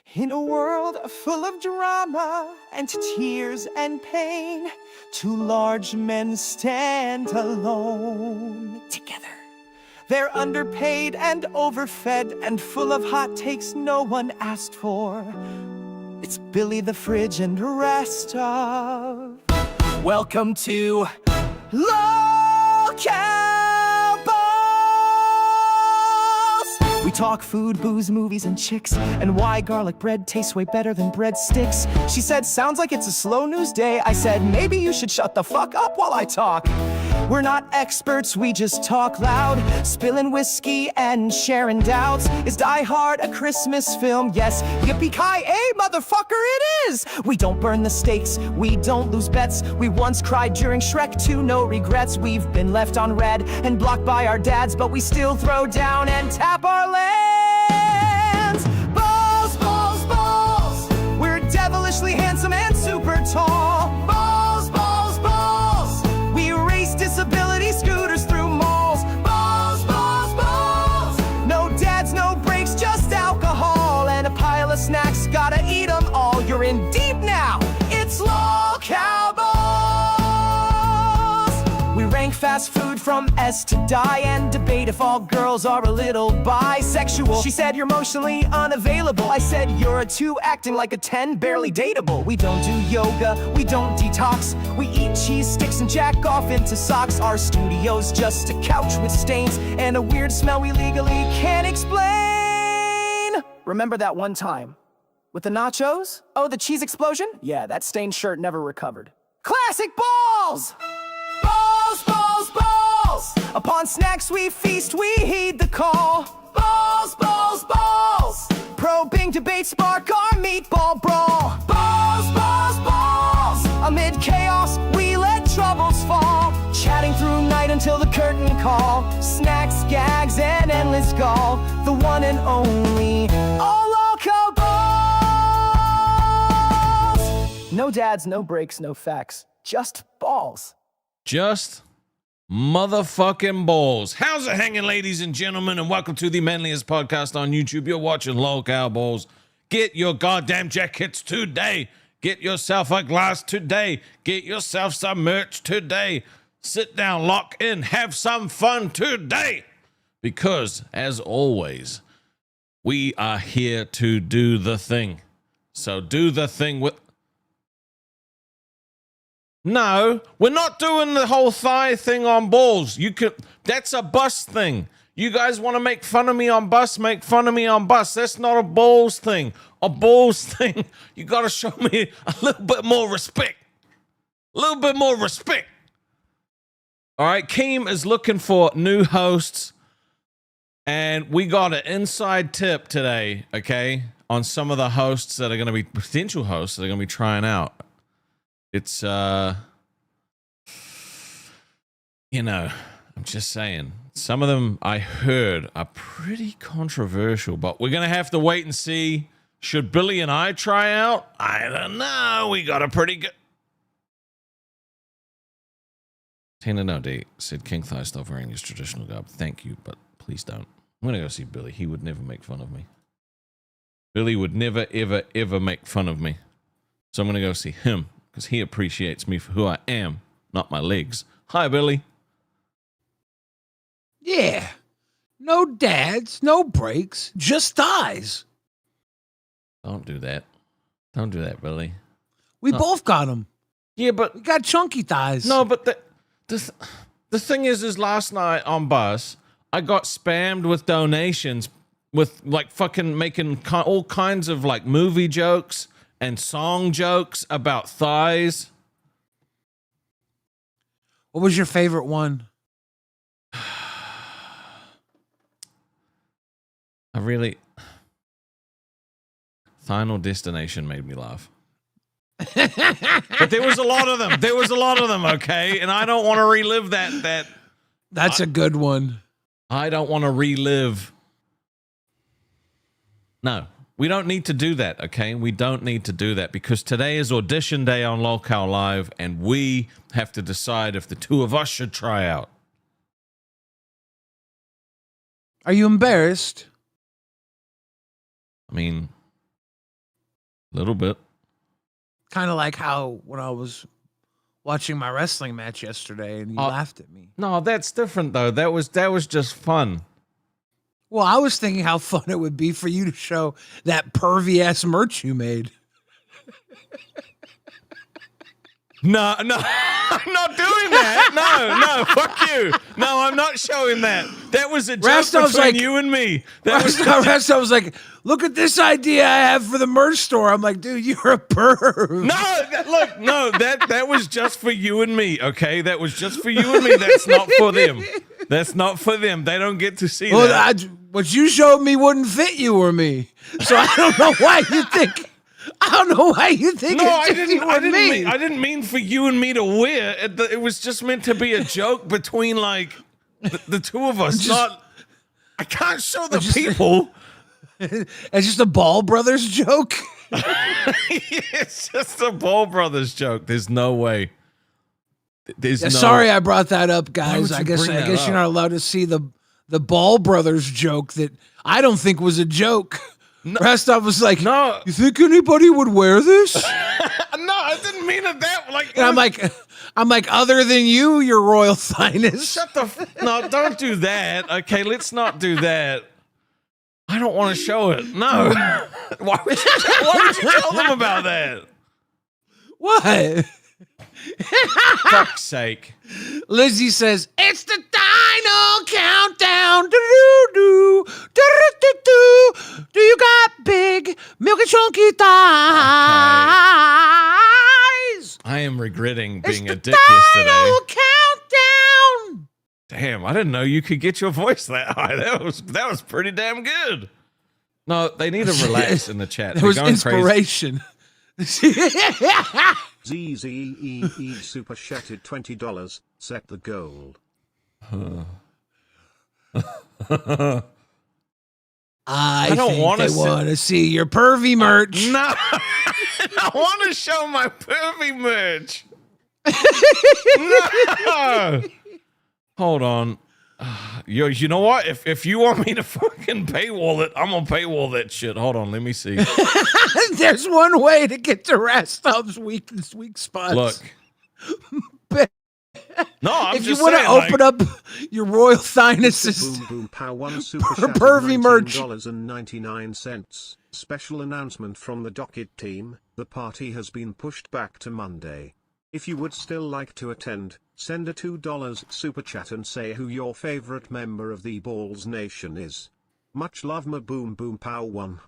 In a world full of drama and tears and pain, two large men stand alone together. They're underpaid and overfed and full of hot takes no one asked for. It's Billy the Fridge and the rest of. Welcome to LolcowUniverse. We talk food, booze, movies, and chicks, and why garlic bread tastes way better than breadsticks. She said, sounds like it's a slow news day. I said, maybe you should shut the fuck up while I talk. We're not experts, we just talk loud, spilling whiskey and sharing doubts. Is Die Hard a Christmas film? Yes, yippee-ki-yay, motherfucker, it is! We don't burn the stakes, we don't lose bets. We once cried during Shrek 2, no regrets. We've been left on red and blocked by our dads, but we still throw down and tap our lands. Balls, balls, balls, we're devilishly handsome and super tall. Balls, balls, balls, we race disability scooters through malls. Balls, balls, balls, no dads, no breaks, just alcohol and a pile of snacks, gotta eat them all. You're in deep now, it's LolcowUniverse. We rank fast food from S to die and debate if all girls are a little bisexual. She said you're emotionally unavailable. I said you're a 2 acting like a 10, barely dateable. We don't do yoga, we don't detox. We eat cheese sticks and jack off into socks. Our studio's just a couch with stains and a weird smell we legally can't explain. Remember that one time with the nachos? Oh, the cheese explosion? Yeah, that stained shirt never recovered. Classic balls! Balls, balls, balls! Upon snacks we feast, we heed the call. Balls, balls, balls! Probing debate spark our meatball brawl. Balls, balls, balls! Amid chaos, we let troubles fall. Chatting through night until the curtain call. Snacks, gags, and endless gall. The one and only Loco Balls! No dads, no breaks, no facts. Just balls. Just motherfucking balls. How's it hanging, ladies and gentlemen, and welcome to the manliest podcast on YouTube. You're watching LolcowBalls. Get your goddamn jackets today. Get yourself a glass today. Get yourself some merch today. Sit down, lock in, have some fun today. Because, as always, we are here to do the thing. So do the thing with... No, we're not doing the whole thigh thing on balls. That's a bus thing. You guys want to make fun of me on bus, make fun of me on bus. That's not a balls thing. A balls thing, you got to show me a little bit more respect. A little bit more respect. All right, Keem is looking for new hosts, and we got an inside tip today, okay, on some of the hosts that are going to be potential hosts that are going to be trying out. It's, I'm just saying, some of them I heard are pretty controversial, but we're going to have to wait and see. Should Billy and I try out? I don't know. We got a pretty good... Tina Nodi said, King Thigh, stop wearing his traditional garb. Thank you, but please don't. I'm going to go see Billy. He would never make fun of me. Billy would never, ever, ever make fun of me. So I'm going to go see him. Because he appreciates me for who I am, not my legs. Hi, Billy. Yeah. No dads, no breaks, just thighs. Don't do that. Don't do that, Billy. We both got them. Yeah, but... We got chunky thighs. No, but the thing is last night on bus, I got spammed with donations with, like, fucking making all kinds of, like, movie jokes and song jokes about thighs. What was your favorite one? Final Destination made me laugh. But there was a lot of them. Okay? And I don't want to relive that. That's a good one. I don't want to relive. No. We don't need to do that, okay? We don't need to do that because today is audition day on Lolcow Live, and we have to decide if the two of us should try out. Are you embarrassed? I mean, Little bit. Kind of like how when I was watching my wrestling match yesterday and you laughed at me. No, that's different though. That was just fun. Well, I was thinking how fun it would be for you to show that pervy ass merch you made. No, I'm not doing that. No, fuck you. No, I'm not showing that. That was a joke between you and me. Resta was like, look at this idea I have for the merch store. I'm like, dude, you're a perv. No, that was just for you and me, okay? That was just for you and me. That's not for them. That's not for them. They don't get to see that. What you showed me wouldn't fit you or me. So I don't know why you think... I don't know why you think I didn't mean for you and me to wear. It was just meant to be a joke between like the two of us. I can't show the people. It's just a Ball Brothers joke. It's just a Ball Brothers joke. There's no way. Sorry, I brought that up, guys. I guess you're not allowed to see the Ball Brothers joke that I don't think was a joke. No. Restov was like, "No, you think anybody would wear this?" No, I didn't mean it that. Like, and I'm like, other than you, your royal highness. No, don't do that. Okay, let's not do that. I don't want to show it. No. Why would you tell them about that? What? Fuck's sake. Lizzie says, it's the Dino Countdown. Do-do-do. Do-do-do-do. Do you got big, milky, chunky thighs? I am regretting being a dick yesterday. Dino Countdown. Damn, I didn't know you could get your voice that high. That was pretty damn good. No, they need to relax in the chat. There was inspiration. ZZEE super chatted $20. Set the goal. I don't want to see your pervy merch. No, I want to show my pervy merch. No, hold on. You know what? If you want me to fucking paywall it, I'm gonna paywall that shit. Hold on, let me see. There's one way to get to Rastov's weak spots. Look. No, I'm if just you want to open up your royal highness's Boom Boom Pow 1 super pervy merch. $19.99. Special announcement from the Docket team, the party has been pushed back to Monday. If you would still like to attend, send a $2 super chat and say who your favorite member of the Balls Nation is. Much love, ma Boom Boom Pow 1.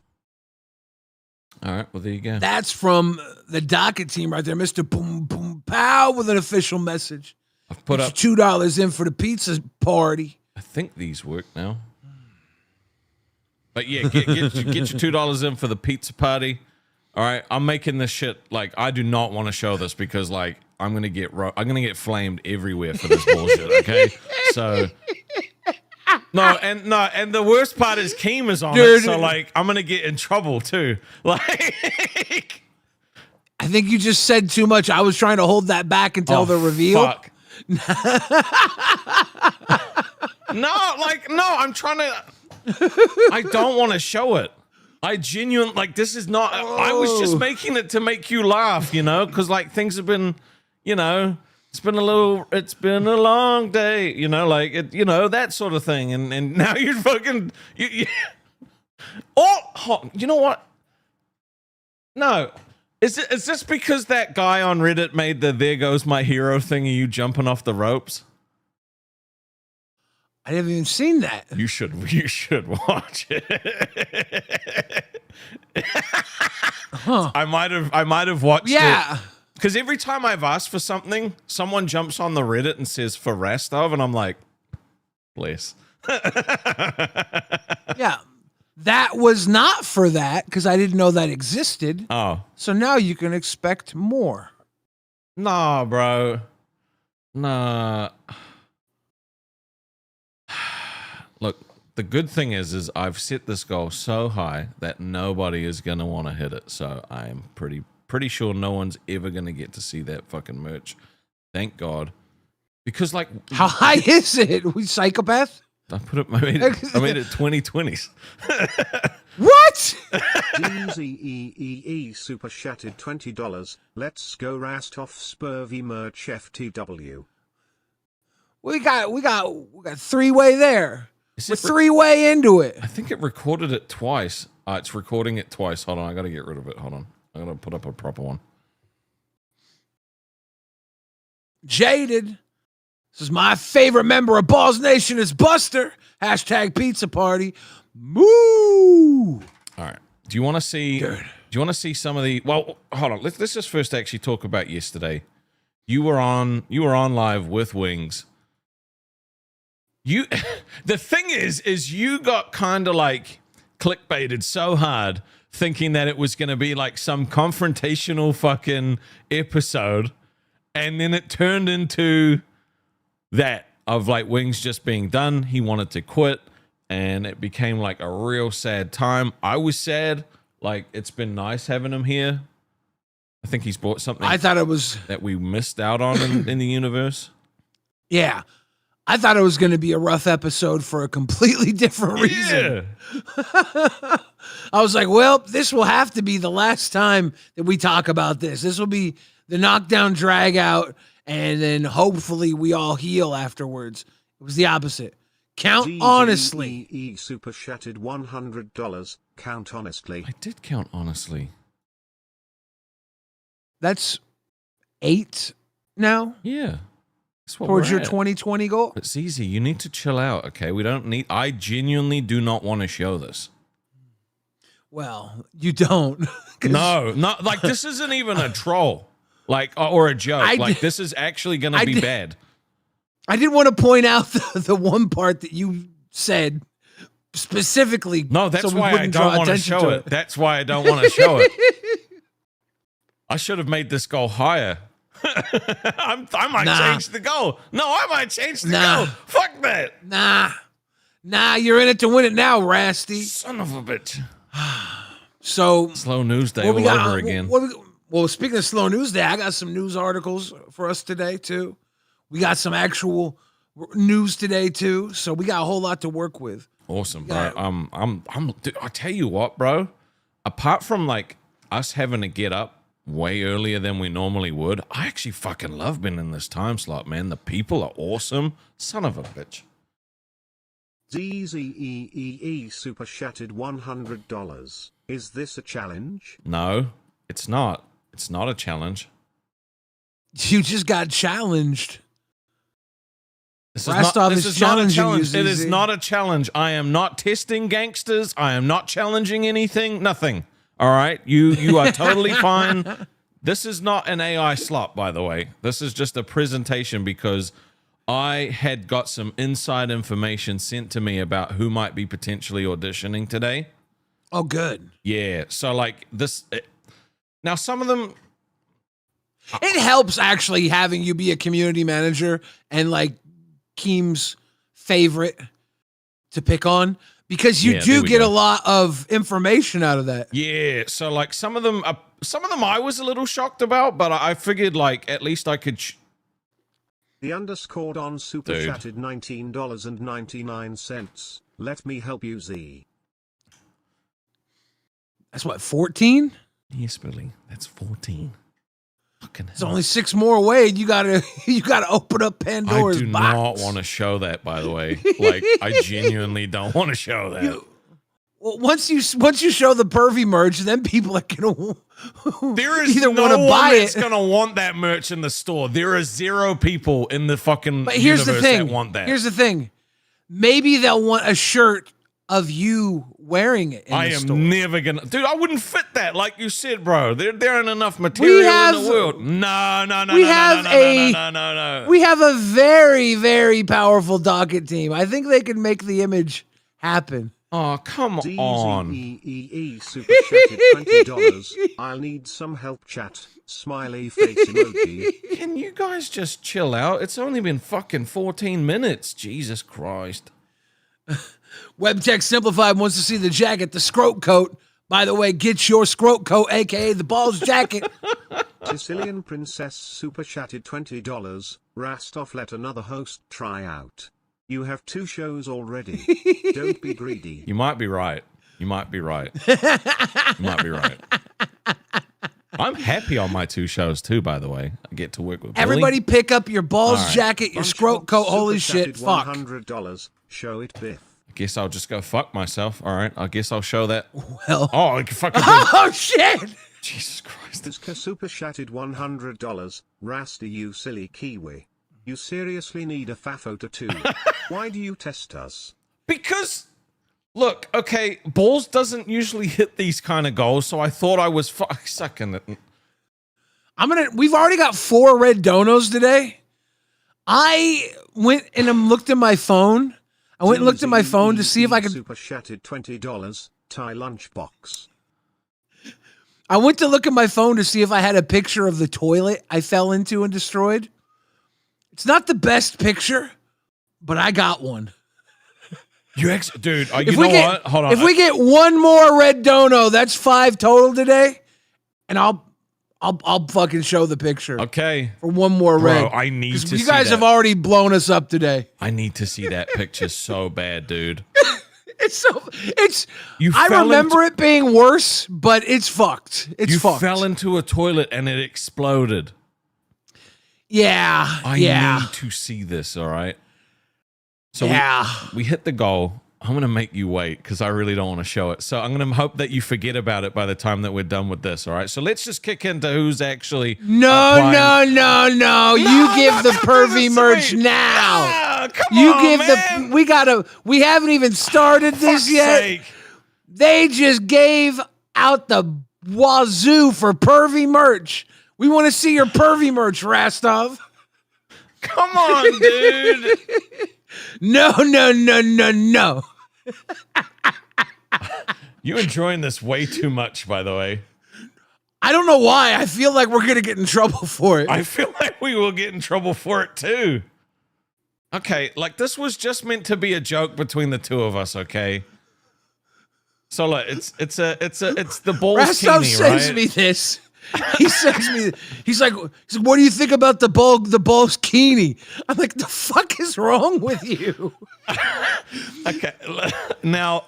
All right, well, there you go. That's from the Docket team right there, Mr. Boom Boom Pow, with an official message. I've put up $2 in for the pizza party. I think these work now. But yeah, get your $2 in for the pizza party. All right, I'm making this shit like I do not want to show this because like I'm gonna get flamed everywhere for this bullshit. Okay, so and the worst part is Keem is on it, so like I'm gonna get in trouble too. Like, I think you just said too much. I was trying to hold that back until the reveal. Fuck. No, I'm trying to. I don't want to show it. I genuinely like this is not. I was just making it to make you laugh, you know, because like things have been, you know, it's been a long day, you know, like it, you know, that sort of thing, and now you're fucking Oh, you know what? No. Is this because that guy on Reddit made the "There goes my hero" thing of you jumping off the ropes? I haven't even seen that. You should watch it. Huh. I might have watched it. Yeah. Because every time I've asked for something, someone jumps on the Reddit and says for Rastov, and I'm like, bless. Yeah. That was not for that because I didn't know that existed. Oh. So now you can expect more. Nah, bro. Nah. Look, the good thing is I've set this goal so high that nobody is going to want to hit it. So I'm pretty sure no one's ever going to get to see that fucking merch. Thank God. Because like... How high is it? We psychopath? I made it 2020s. What? DZEEE super chatted $20. Let's go Rastov Spurvy merch FTW. We got three-way there. We're three-way into it. I think it recorded it twice. It's recording it twice. Hold on, I gotta get rid of it. Hold on. I'm gonna put up a proper one. Jaded. This is my favorite member of Balls Nation is Buster. Hashtag pizza party. Moo. All right. Do you want to see? Dude. Do you want to see some of the? Well, hold on. Let's just first actually talk about yesterday. You were on live with Wings. The thing is you got kind of like clickbaited so hard, thinking that it was going to be like some confrontational fucking episode, and then it turned into that of like Wings just being done. He wanted to quit, and it became like a real sad time. I was sad. Like, it's been nice having him here. I think he's bought something. I thought it was that we missed out on in the universe. Yeah. I thought it was going to be a rough episode for a completely different reason. Yeah. I was like, well, this will have to be the last time that we talk about this. This will be the knockdown drag out, and then hopefully we all heal afterwards. It was the opposite. Count honestly. Super chatted $100. Count honestly. I did count honestly. That's 8 now? Yeah. That's what towards we're your at. 2020 goal? It's easy. You need to chill out, okay? I genuinely do not want to show this. Well, you don't. No, not like this isn't even a troll, like or a joke. This is actually going to be bad. I did want to point out the one part that you said specifically. No, that's so why I don't want to show it. That's why I don't want to show it. I should have made this goal higher. I might change the goal. No, I might change the goal. Fuck that. Nah, you're in it to win it now, Rasty. Son of a bitch. So slow news day all over again. Well, speaking of slow news day, I got some news articles for us today too. We got some actual news today too, so we got a whole lot to work with. Awesome, bro. I tell you what, bro. Apart from like us having to get up way earlier than we normally would, I actually fucking love being in this time slot, man. The people are awesome. Son of a bitch. ZZEEE super chatted $100. Is this a challenge? No, it's not. It's not a challenge. You just got challenged. This is not a challenge. It is not a challenge. I am not testing gangsters. I am not challenging anything. Nothing. All right? You are totally fine. This is not an AI slot, by the way. This is just a presentation because I had got some inside information sent to me about who might be potentially auditioning today. Oh, good. Yeah. So, like, this... now, some of them... It helps, actually, having you be a community manager and, like, Keem's favorite to pick on, because you do get a lot of information out of that. Yeah. So, like, some of them I was a little shocked about, but I figured, like, at least I could... The underscored on super chatted $19.99. Let me help you, Z. That's what, 14? Yes, Billy. That's 14. There's only 6 more away. You gotta open up Pandora's box. I do not want to show that, by the way. Like, I genuinely don't want to show that. Well, once you show the pervy merch, then people are gonna there is either no want to buy one that's it. gonna want that merch in the store. There are 0 people in the fucking but here's universe the thing. that want that. Here's the thing. Maybe they'll want a shirt of you wearing it in I the am store. never gonna, dude. I wouldn't fit that, like you said, bro. There ain't enough material in the world. No. We have a very, very powerful docket team. I think they can make the image happen. Oh, come on. DZEEE super chatted $20. I'll need some help, chat. Smiley face emoji. Can you guys just chill out? It's only been fucking 14 minutes. Jesus Christ. WebTech Simplified wants to see the jacket, the scrote coat. By the way, get your scrote coat, a.k.a. the balls jacket. Sicilian Princess super chatted $20. Rastov, let another host try out. You have 2 shows already. Don't be greedy. You might be right. You might be right. You might be right. I'm happy on my 2 shows too, by the way. I get to work with Billy. Everybody pick up your balls jacket, your scrote coat. Holy shit, fuck. $100. Show it, Biff. I guess I'll just go fuck myself. All right. I guess I'll show that. Well. Oh, I can fucking Oh, shit. Jesus Christ. Iska super chatted $100. Rasty, you silly Kiwi. You seriously need a FAFO tattoo. Why do you test us? Because, look, okay, Balls doesn't usually hit these kind of goals, so I thought I was sucking it. We've already got 4 red donos today. I went and looked at my phone. I went and looked at my phone to see if I could. Super chatted $20. Thai lunchbox. I went to look at my phone to see if I had a picture of the toilet I fell into and destroyed. It's not the best picture, but I got one. Dude, you know what? Hold on. If we get 1 more red dono, that's 5 total today, and I'll fucking show the picture. Okay. For 1 more red. I need to see you guys that. have already blown us up today. I need to see that picture so bad, dude. I remember it being worse, but it's fucked. It's fucked. You fell into a toilet and it exploded. Yeah. I need to see this, all right? So we hit the goal. I'm going to make you wait because I really don't want to show it. So I'm going to hope that you forget about it by the time that we're done with this, all right? So let's just kick into who's actually No. You give the pervy merch now. We haven't even started this yet. Sake. They just gave out the wazoo for pervy merch. We want to see your pervy merch, Rastov. Come on, dude. No. You enjoying this way too much, by the way. I don't know why. I feel like we're going to get in trouble for it. I feel like we will get in trouble for it too. Okay, like this was just meant to be a joke between the 2 of us, okay? So look, it's the balls Rastov Keeney, sends right? me this. He sends me. He's like, what do you think about the balls Keeney? I'm like, the fuck is wrong with you? Okay, now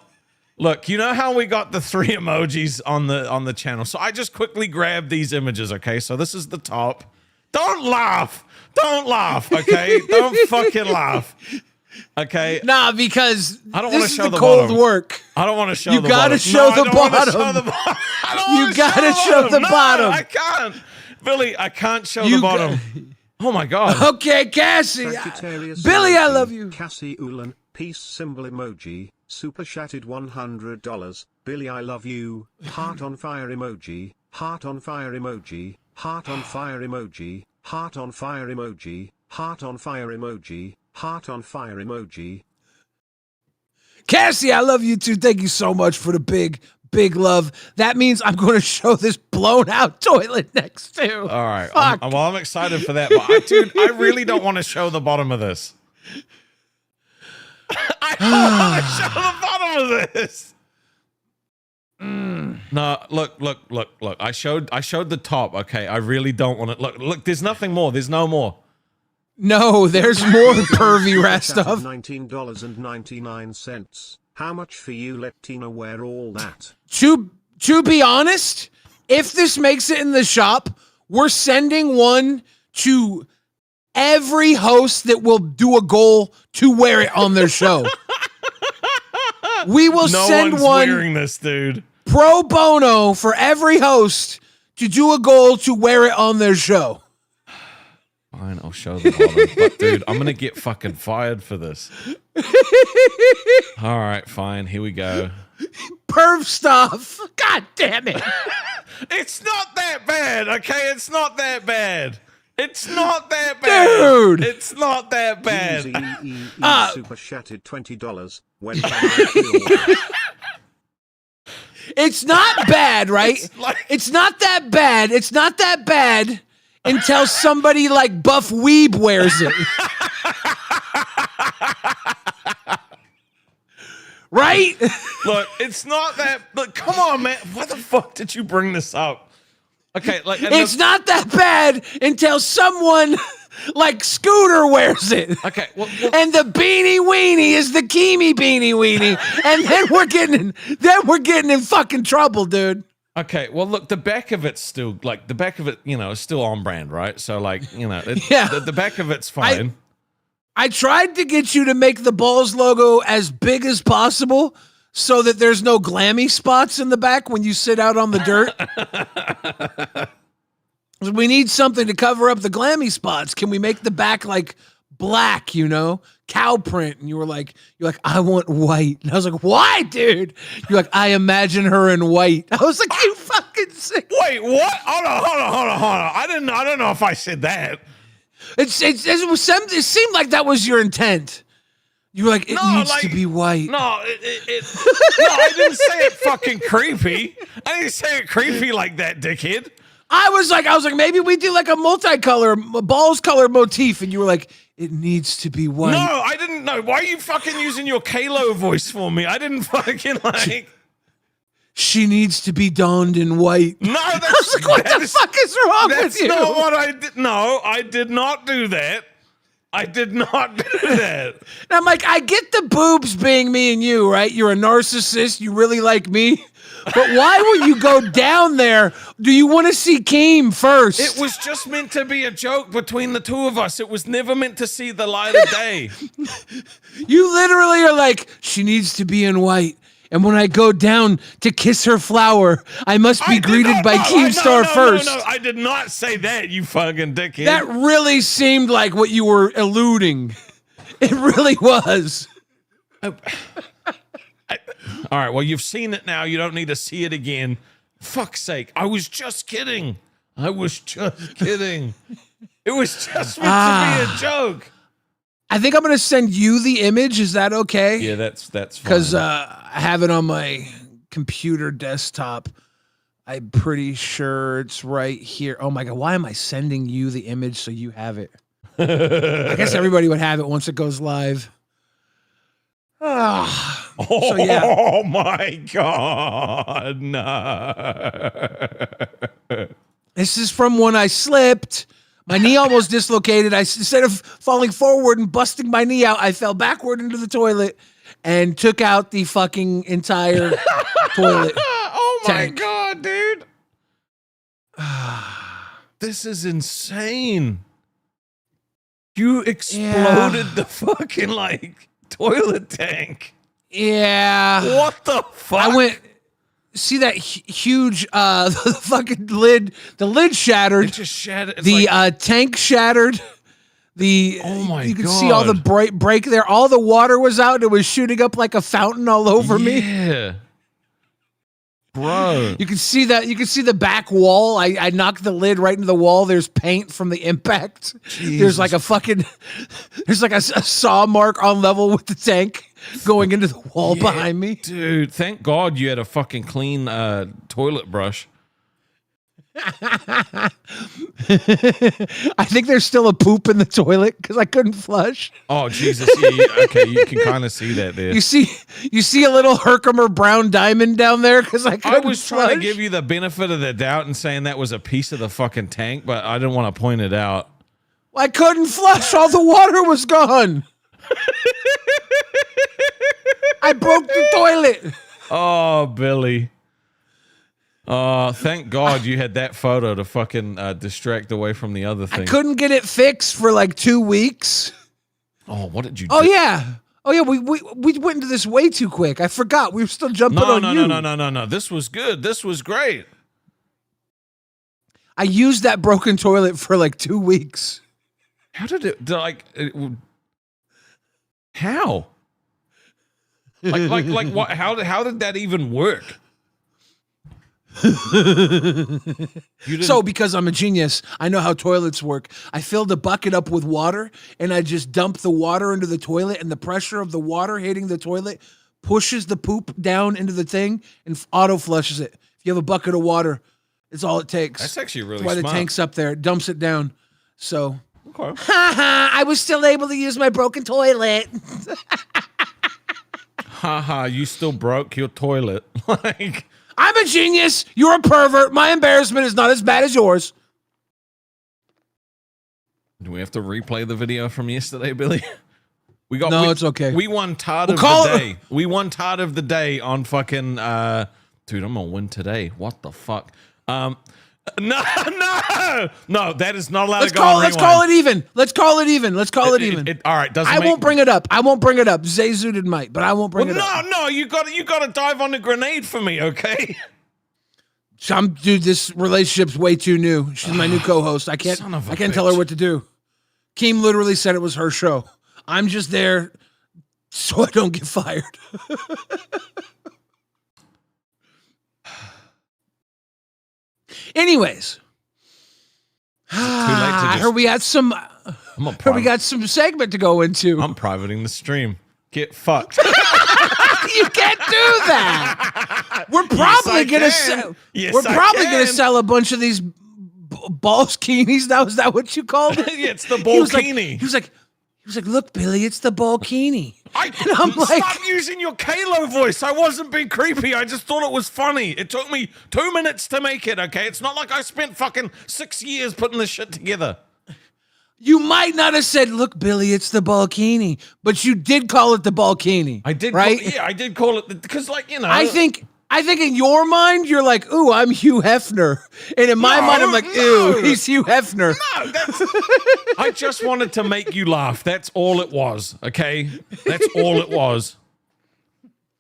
look, you know how we got the 3 emojis on the channel? So I just quickly grabbed these images. Okay, so this is the top. Don't laugh. Don't laugh. Okay, don't fucking laugh. Okay. Nah, because I don't want to show the cold bottom. work. I don't want to show you the gotta bottom. show No, the I don't wanna bottom. show the bottom. You gotta show the bottom. I can't. Billy, I can't show the bottom. Oh my God. Okay, Cassie. Billy, I love you. Cassie Ulan, peace symbol emoji, super chatted $100. Billy, I love you. Heart on fire emoji, heart on fire emoji, heart on fire emoji, heart on fire emoji, heart on fire emoji, heart on fire emoji. Cassie, I love you too. Thank you so much for the big love. That means I'm going to show this blown out toilet next to. All right. I'm excited for that. But dude, I really don't want to show the bottom of this. I don't want to show the bottom of this. No, look. I showed the top. Okay. I really don't want to look. There's nothing more. There's no more. No, there's more pervy Rastov. $19.99. How much for you? Let Tina wear all that. To be honest, if this makes it in the shop, we're sending one to every host that will do a goal to wear it on their show. We will send one wearing this, dude. Pro bono for every host to do a goal to wear it on their show. Fine, I'll show the bottom. But dude, I'm gonna get fucking fired for this. All right, fine. Here we go. Perv stuff. God damn it. It's not that bad, okay? It's not that bad. It's not that bad. Dude. It's not that bad. Super chatted $20. When can I It's not bad, right? It's not that bad. It's not that bad until somebody like Buff Weeb wears it. Right? Look, it's not that. Look, come on, man. Why the fuck did you bring this up? Okay, like it's not that bad until someone Like Scooter wears it. Okay, well, and the beanie weenie is the Keemy beanie weenie, and then we're getting in fucking trouble, dude. Okay, well, look, the back of it's still like is still on brand, right? So, like, Yeah. the back of it's fine. I tried to get you to make the Balls logo as big as possible so that there's no glammy spots in the back when you sit out on the dirt. We need something to cover up the glammy spots. Can we make the back like black, cow print? And you're like, I want white. And I was like, why, dude? You're like, I imagine her in white. I was like, you fucking sick. Wait, what? Hold on. I don't know if I said that. It seemed like that was your intent. You were like, it needs to be white. No, I didn't say it fucking creepy. I didn't say it creepy like that, dickhead. I was like, maybe we do like a multicolor, balls color motif. And you were like, it needs to be white. No, I didn't know. Why are you fucking using your Kalo voice for me? I didn't fucking like... She needs to be donned in white. No, that's... I was like, what the fuck is wrong with you? That's not what I did. No, I did not do that. I did not do that. And I'm like, I get the boobs being me and you, right? You're a narcissist. You really like me. But why would you go down there? Do you want to see Keem first? It was just meant to be a joke between the two of us. It was never meant to see the light of day. You literally are like, she needs to be in white. And when I go down to kiss her flower, I must be greeted by KEEMSTAR first. No, I did not say that, you fucking dickhead. That really seemed like what you were alluding. It really was. All right, well, you've seen it now. You don't need to see it again. Fuck's sake. I was just kidding. It was just meant to be a joke. I think I'm going to send you the image. Is that okay? Yeah, that's fine. Because I have it on my computer desktop. I'm pretty sure it's right here. Oh, my God. Why am I sending you the image so you have it? I guess everybody would have it once it goes live. So, yeah. Oh my God, no. This is from when I slipped. My knee almost dislocated. Instead of falling forward and busting my knee out, I fell backward into the toilet and took out the fucking entire toilet. Oh my tank. God, dude. This is insane. You exploded the fucking toilet tank. Yeah. What the fuck? I went, see that huge, the fucking lid, the lid shattered. It just shattered. It's the tank shattered. Oh my God. You could see all the break there. All the water was out. It was shooting up like a fountain all over me. Yeah. Bro. You can see that. You can see the back wall. I knocked the lid right into the wall. There's paint from the impact. Jesus. There's like a saw mark on level with the tank going into the wall behind me. Dude, thank God you had a fucking clean toilet brush. I think there's still a poop in the toilet because I couldn't flush. Oh Jesus! Yeah, okay, you can kind of see that there. You see a little Herkimer brown diamond down there because I was trying to give you the benefit of the doubt and saying that was a piece of the fucking tank, but I didn't want to point it out. I couldn't flush. All the water was gone. I broke the toilet. Oh, Billy. Thank God you had that photo to fucking distract away from the other thing. I couldn't get it fixed for like 2 weeks. Oh, what did you do? Oh, yeah. We went into this way too quick. I forgot. We were still jumping on you. No. This was good. This was great. I used that broken toilet for like 2 weeks. How did it, how? Like what? How did that even work? So because I'm a genius, I know how toilets work. I filled a bucket up with water and I just dumped the water into the toilet, and the pressure of the water hitting the toilet pushes the poop down into the thing and auto flushes it. If you have a bucket of water, it's all it takes. That's actually really That's why smart. the tank's up there. It dumps it down. So okay. I was still able to use my broken toilet. Haha, you still broke your toilet. Like, I'm a genius. You're a pervert. My embarrassment is not as bad as yours. Do we have to replay the video from yesterday, Billy? It's okay. We won Tard of the Day. We won Tard of the Day on fucking dude, I'm gonna win today. What the fuck? No, that is not allowed to go on. Let's call it even. Let's call it even. All right, I won't bring it up. Zay Zooted might, but I won't bring it up. No, you gotta dive on the grenade for me, okay? Dude, this relationship's way too new. She's my new co-host. I can't tell her what to do. Keem literally said it was her show. I'm just there so I don't get fired. Anyways, I heard we got some segment to go into. I'm privating the stream. Get fucked. You can't do that. We're probably gonna sell a bunch of these ballskinis. Now, is that what you called it? Yeah, it's the ballkini. He was like, look, Billy, it's the ballkini. I'm like, stop using your Kalo voice. I wasn't being creepy. I just thought it was funny. It took me 2 minutes to make it. Okay, it's not like I spent fucking 6 years putting this shit together. You might not have said, look, Billy, it's the ballkini, but you did call it the ballkini. I did, right? I did call it because, like, you know. I think in your mind, you're like, ooh, I'm Hugh Hefner. And in my mind, I'm like, ew, he's Hugh Hefner. No, I just wanted to make you laugh. That's all it was, okay? That's all it was.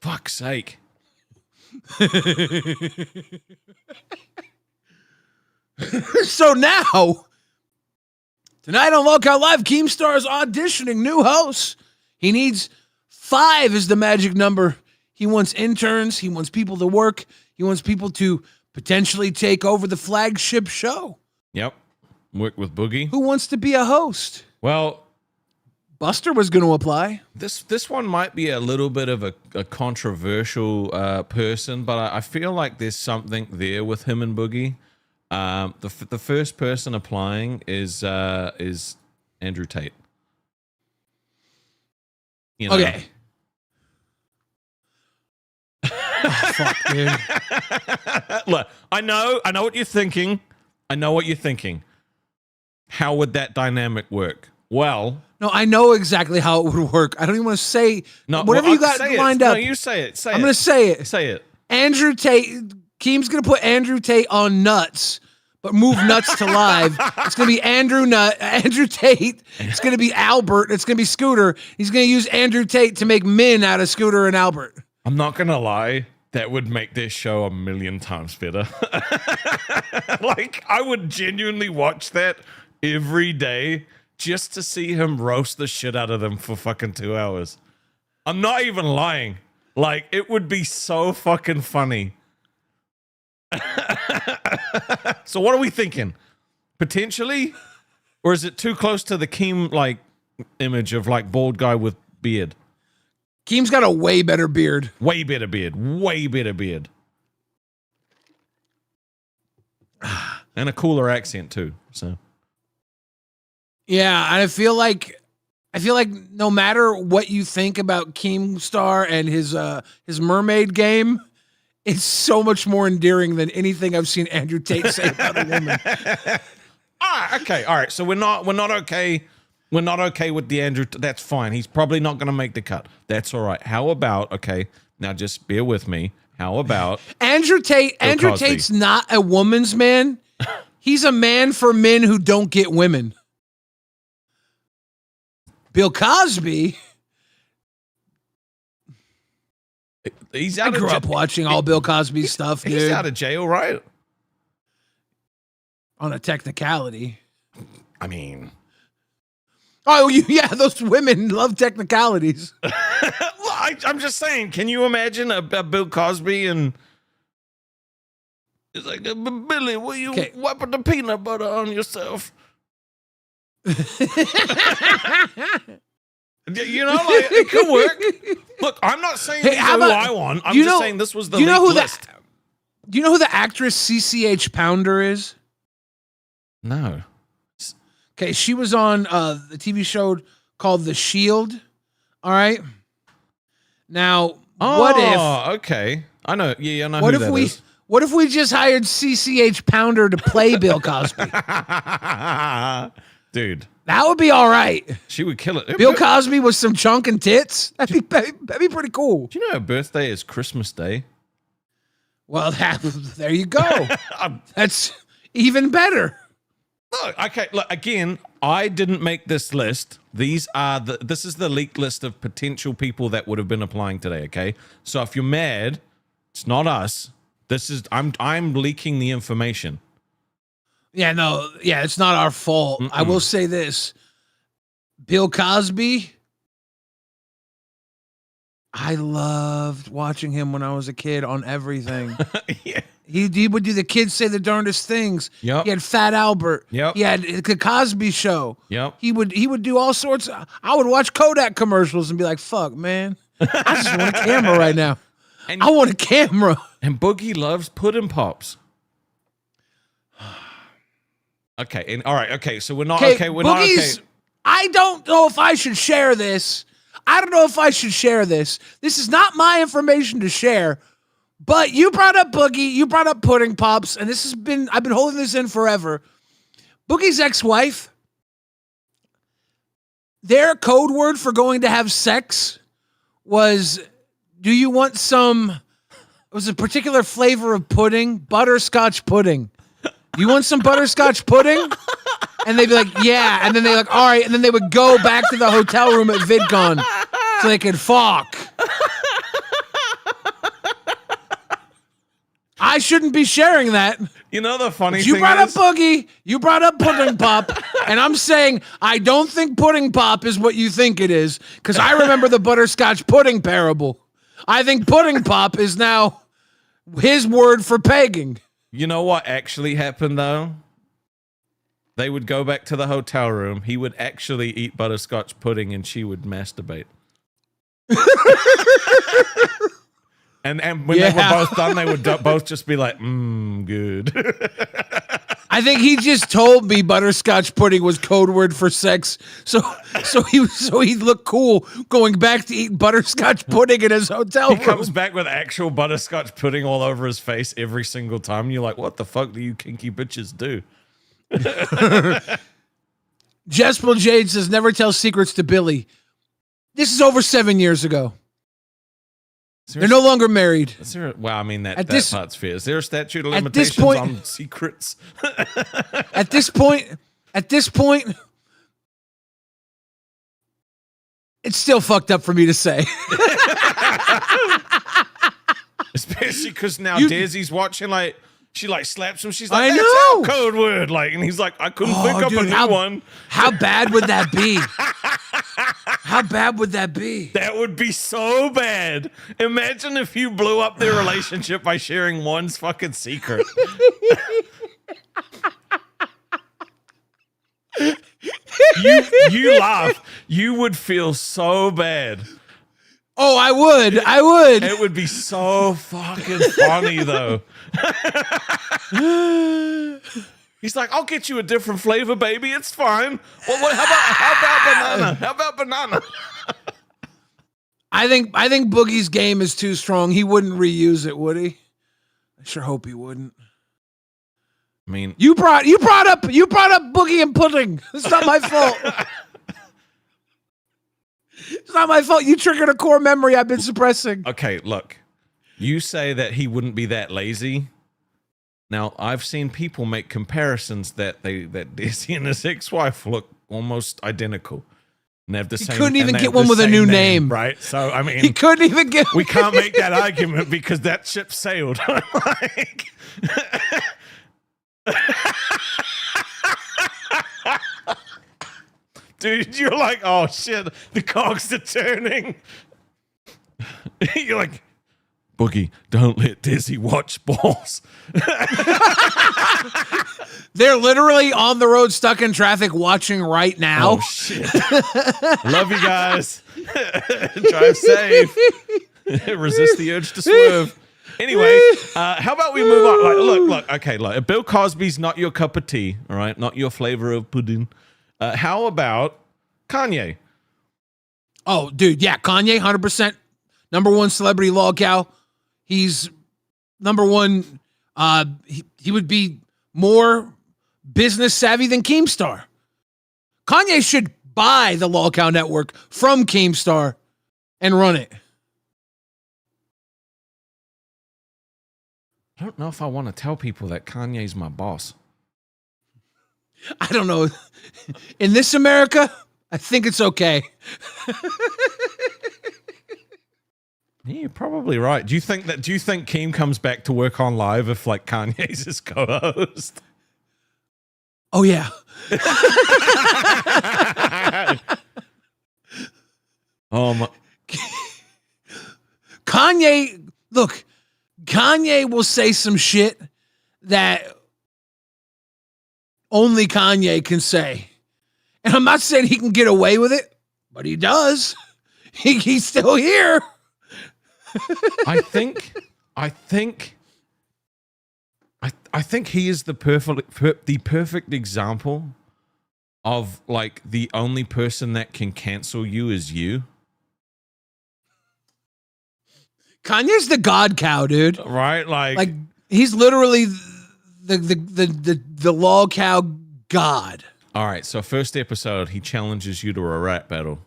Fuck's sake. So now, tonight on Lolcow Live, Keemstar is auditioning new hosts. He needs 5 is the magic number. He wants interns. He wants people to work. He wants people to potentially take over the flagship show. Yep. Work with Boogie. Who wants to be a host? Well, Buster was going to apply. This one might be a little bit of a controversial person, but I feel like there's something there with him and Boogie. The first person applying is Andrew Tate. You know? Okay. Oh, fuck, dude. Look, I know what you're thinking. How would that dynamic work? Well, no, I know exactly how it would work. I don't even want to say whatever you got lined up. No, you say it. I'm going to say it. Say it. Andrew Tate. Keem's going to put Andrew Tate on Nuts, but move Nuts to live. It's going to be Andrew Tate. It's going to be Albert. It's going to be Scooter. He's going to use Andrew Tate to make Min out of Scooter and Albert. I'm not going to lie. That would make this show 1,000,000 times better. Like, I would genuinely watch that every day just to see him roast the shit out of them for fucking 2 hours. I'm not even lying. Like, it would be so fucking funny. So what are we thinking? Potentially? Or is it too close to the Keem, like, image of, like, bald guy with beard? Keem's got a way better beard. Way better beard. And a cooler accent too. So yeah, I feel like no matter what you think about Keemstar and his mermaid game, it's so much more endearing than anything I've seen Andrew Tate say about a woman. Okay, all right. So we're not okay. We're not okay with the Andrew. That's fine. He's probably not going to make the cut. That's all right. How about, okay, now just bear with me. How about Andrew Tate? Andrew Tate's not a woman's man. He's a man for men who don't get women. Bill Cosby. I grew up watching all Bill Cosby stuff, dude. He's out of jail, right? On a technicality. I mean... Oh, yeah, those women love technicalities. I'm just saying, can you imagine a Bill Cosby and it's like, Billy, will you wipe the peanut butter on yourself? You know, like, it could work. Look, I'm not saying who I want. I'm just saying this was the list. Do you know who the actress CCH Pounder is? No. Okay, she was on the TV show called The Shield. All right. Now, what if? Okay, I know. Yeah, I know who that is. What if we just hired CCH Pounder to play Bill Cosby? Dude, That would be all right. She would kill it. Bill Cosby with some chunk and tits. That'd be pretty cool. Do you know her birthday is Christmas Day? Well, there you go. That's even better. Look, okay, look, again, I didn't make this list. This is the leaked list of potential people that would have been applying today, okay? So if you're mad, it's not us. I'm leaking the information. Yeah, no, yeah, it's not our fault. I will say this. Bill Cosby, I loved watching him when I was a kid on everything. Yeah. He would do the kids say the darndest things. Yep. He had Fat Albert. Yep. He had the Cosby Show. Yep. He would do all sorts. I would watch Kodak commercials and be like, "Fuck, man, I just want a camera right now. I want a camera." And Boogie loves pudding pops. Okay, and all right, okay, so we're not okay. We're not okay. I don't know if I should share this. This is not my information to share. But you brought up Boogie, you brought up pudding pops, and I've been holding this in forever. Boogie's ex-wife, their code word for going to have sex was, do you want some, it was a particular flavor of pudding, butterscotch pudding. You want some butterscotch pudding? And they'd be like, yeah. And then they're like, all right. And then they would go back to the hotel room at VidCon so they could fuck. I shouldn't be sharing that. You know the funny thing is... You brought up Boogie, you brought up Pudding Pop, and I'm saying I don't think Pudding Pop is what you think it is, because I remember the butterscotch pudding parable. I think Pudding Pop is now his word for pegging. You know what actually happened, though? They would go back to the hotel room. He would actually eat butterscotch pudding, and she would masturbate. And when they were both done, they would both just be like, good. I think he just told me butterscotch pudding was code word for sex. So he'd look cool going back to eat butterscotch pudding in his hotel room. He comes back with actual butterscotch pudding all over his face every single time. And you're like, what the fuck do you kinky bitches do? Jespel Jade says, never tell secrets to Billy. This is over 7 years ago. They're no longer married. Well, I mean, that part's fair. Is there a statute of limitations on secrets? At this point, it's still fucked up for me to say. Especially because now Daisy's watching, like, she like slaps him. She's like, I that's know. our code word. Like, and he's like, I couldn't think up a new one. How bad would that be? How bad would that be? That would be so bad. Imagine if you blew up their relationship by sharing one's fucking secret. You laugh. You would feel so bad. Oh, I would. It would be so fucking funny, though. He's like, I'll get you a different flavor, baby. It's fine. Well, how about banana? How about banana? I think Boogie's game is too strong. He wouldn't reuse it, would he? I sure hope he wouldn't. I mean, you brought up Boogie and pudding. It's not my fault. It's not my fault. You triggered a core memory I've been suppressing. Okay, look. You say that he wouldn't be that lazy. Now, I've seen people make comparisons that Desi and his ex-wife look almost identical. And they have the same. He couldn't even get one with a new name, right? So I mean, he couldn't even get. We can't make that argument because that ship sailed. Like, dude, you're like, oh shit, the cogs are turning. You're like, Boogie, don't let Desi watch balls. They're literally on the road, stuck in traffic, watching right now. Oh shit! Love you guys. Drive safe. Resist the urge to swerve. Anyway, how about we move on? Like, look. Okay, look. Bill Cosby's not your cup of tea. All right, not your flavor of pudding. How about Kanye? Oh, dude, yeah, Kanye, 100%. Number one celebrity lolcow. He's number one. He would be more business savvy than KEEMSTAR. Kanye should buy the Lolcow Network from Keemstar and run it. I don't know if I want to tell people that Kanye's my boss. I don't know. In this America, I think it's okay. Yeah, you're probably right. Do you think Keem comes back to work on live if like Kanye's his co-host? Oh yeah. Kanye, look, Kanye will say some shit that only Kanye can say. And I'm not saying he can get away with it, but he does. He's still here. I think he is the perfect example of like the only person that can cancel you is you. Kanye's the god cow, dude. Right? Like he's literally the Lolcow god. All right, so first episode, he challenges you to a rap battle.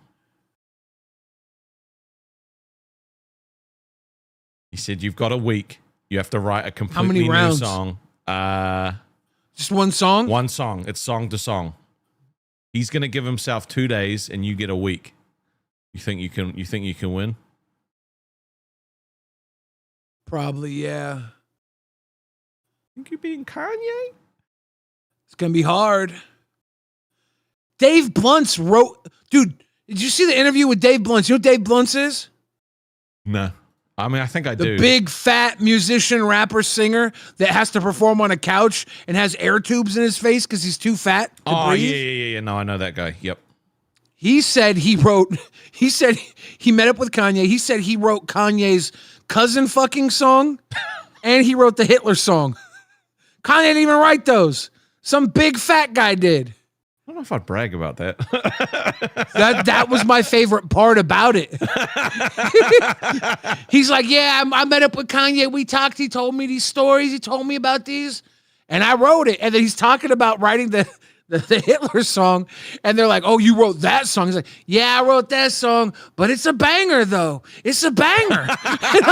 He said, you've got a week. You have to write a completely new song. Just one song? One song. It's song to song. He's going to give himself 2 days and you get a week. You think you can win? Probably, yeah. Think you're being Kanye? It's going to be hard. Dave Blunt's wrote... Dude, did you see the interview with Dave Blunt? You know what Dave Blunt is? No. I mean, I think I do. The big, fat musician, rapper, singer that has to perform on a couch and has air tubes in his face because he's too fat to breathe. Yeah. No, I know that guy. Yep. He said he met up with Kanye. He said he wrote Kanye's cousin fucking song and he wrote the Hitler song. Kanye didn't even write those. Some big fat guy did. I don't know if I'd brag about that. That was my favorite part about it. He's like, yeah, I met up with Kanye. We talked. He told me these stories. He told me about these. And I wrote it. And then he's talking about writing the Hitler song. And they're like, oh, you wrote that song? He's like, yeah, I wrote that song. But it's a banger, though. It's a banger. And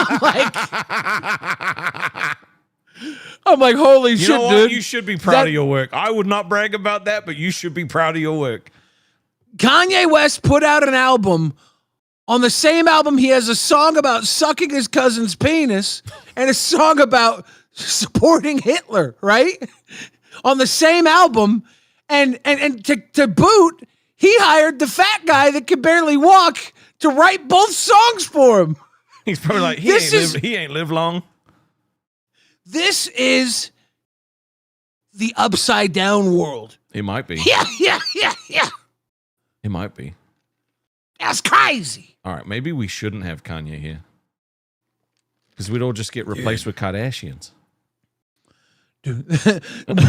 I'm like, holy shit, know what? dude. You should be proud of your work. I would not brag about that, but you should be proud of your work. Kanye West put out an album. On the same album, he has a song about sucking his cousin's penis and a song about supporting Hitler, right? On the same album. And to boot, he hired the fat guy that could barely walk to write both songs for him. He's probably like, he ain't live long. This is the upside down world. It might be. Yeah. It might be. That's crazy. All right, maybe we shouldn't have Kanye here. Because we'd all just get replaced with Kardashians. Dude.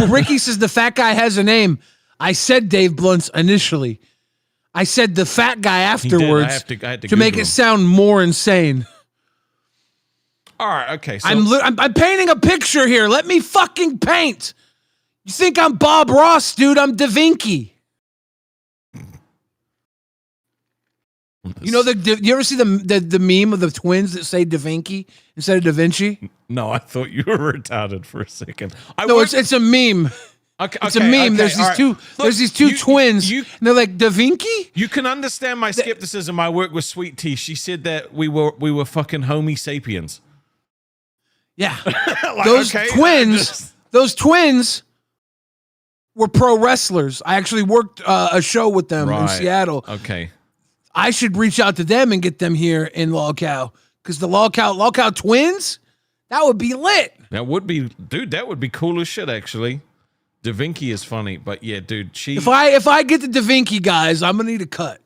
Ricky says the fat guy has a name. I said Dave Blunt's initially. I said the fat guy afterwards I had to make it sound more insane. All right, okay. So I'm painting a picture here. Let me fucking paint. You think I'm Bob Ross, dude? I'm Da Vinci. You know you ever see the meme of the twins that say Da Vinci instead of Da Vinci? No, I thought you were retarded for a second. It's a meme. Okay, it's a meme. There's these two twins, and they're like Da Vinci. You can understand my skepticism. I work with Sweet Tea. She said that we were fucking Homo sapiens. Yeah, those twins were pro wrestlers. I actually worked a show with them in Seattle. Okay, I should reach out to them and get them here in Lolcow because the Lolcow twins, that would be lit. That would be, dude. That would be cool as shit. Actually, Da Vinci is funny, but yeah, dude. If I get the Da Vinci guys, I'm gonna need a cut.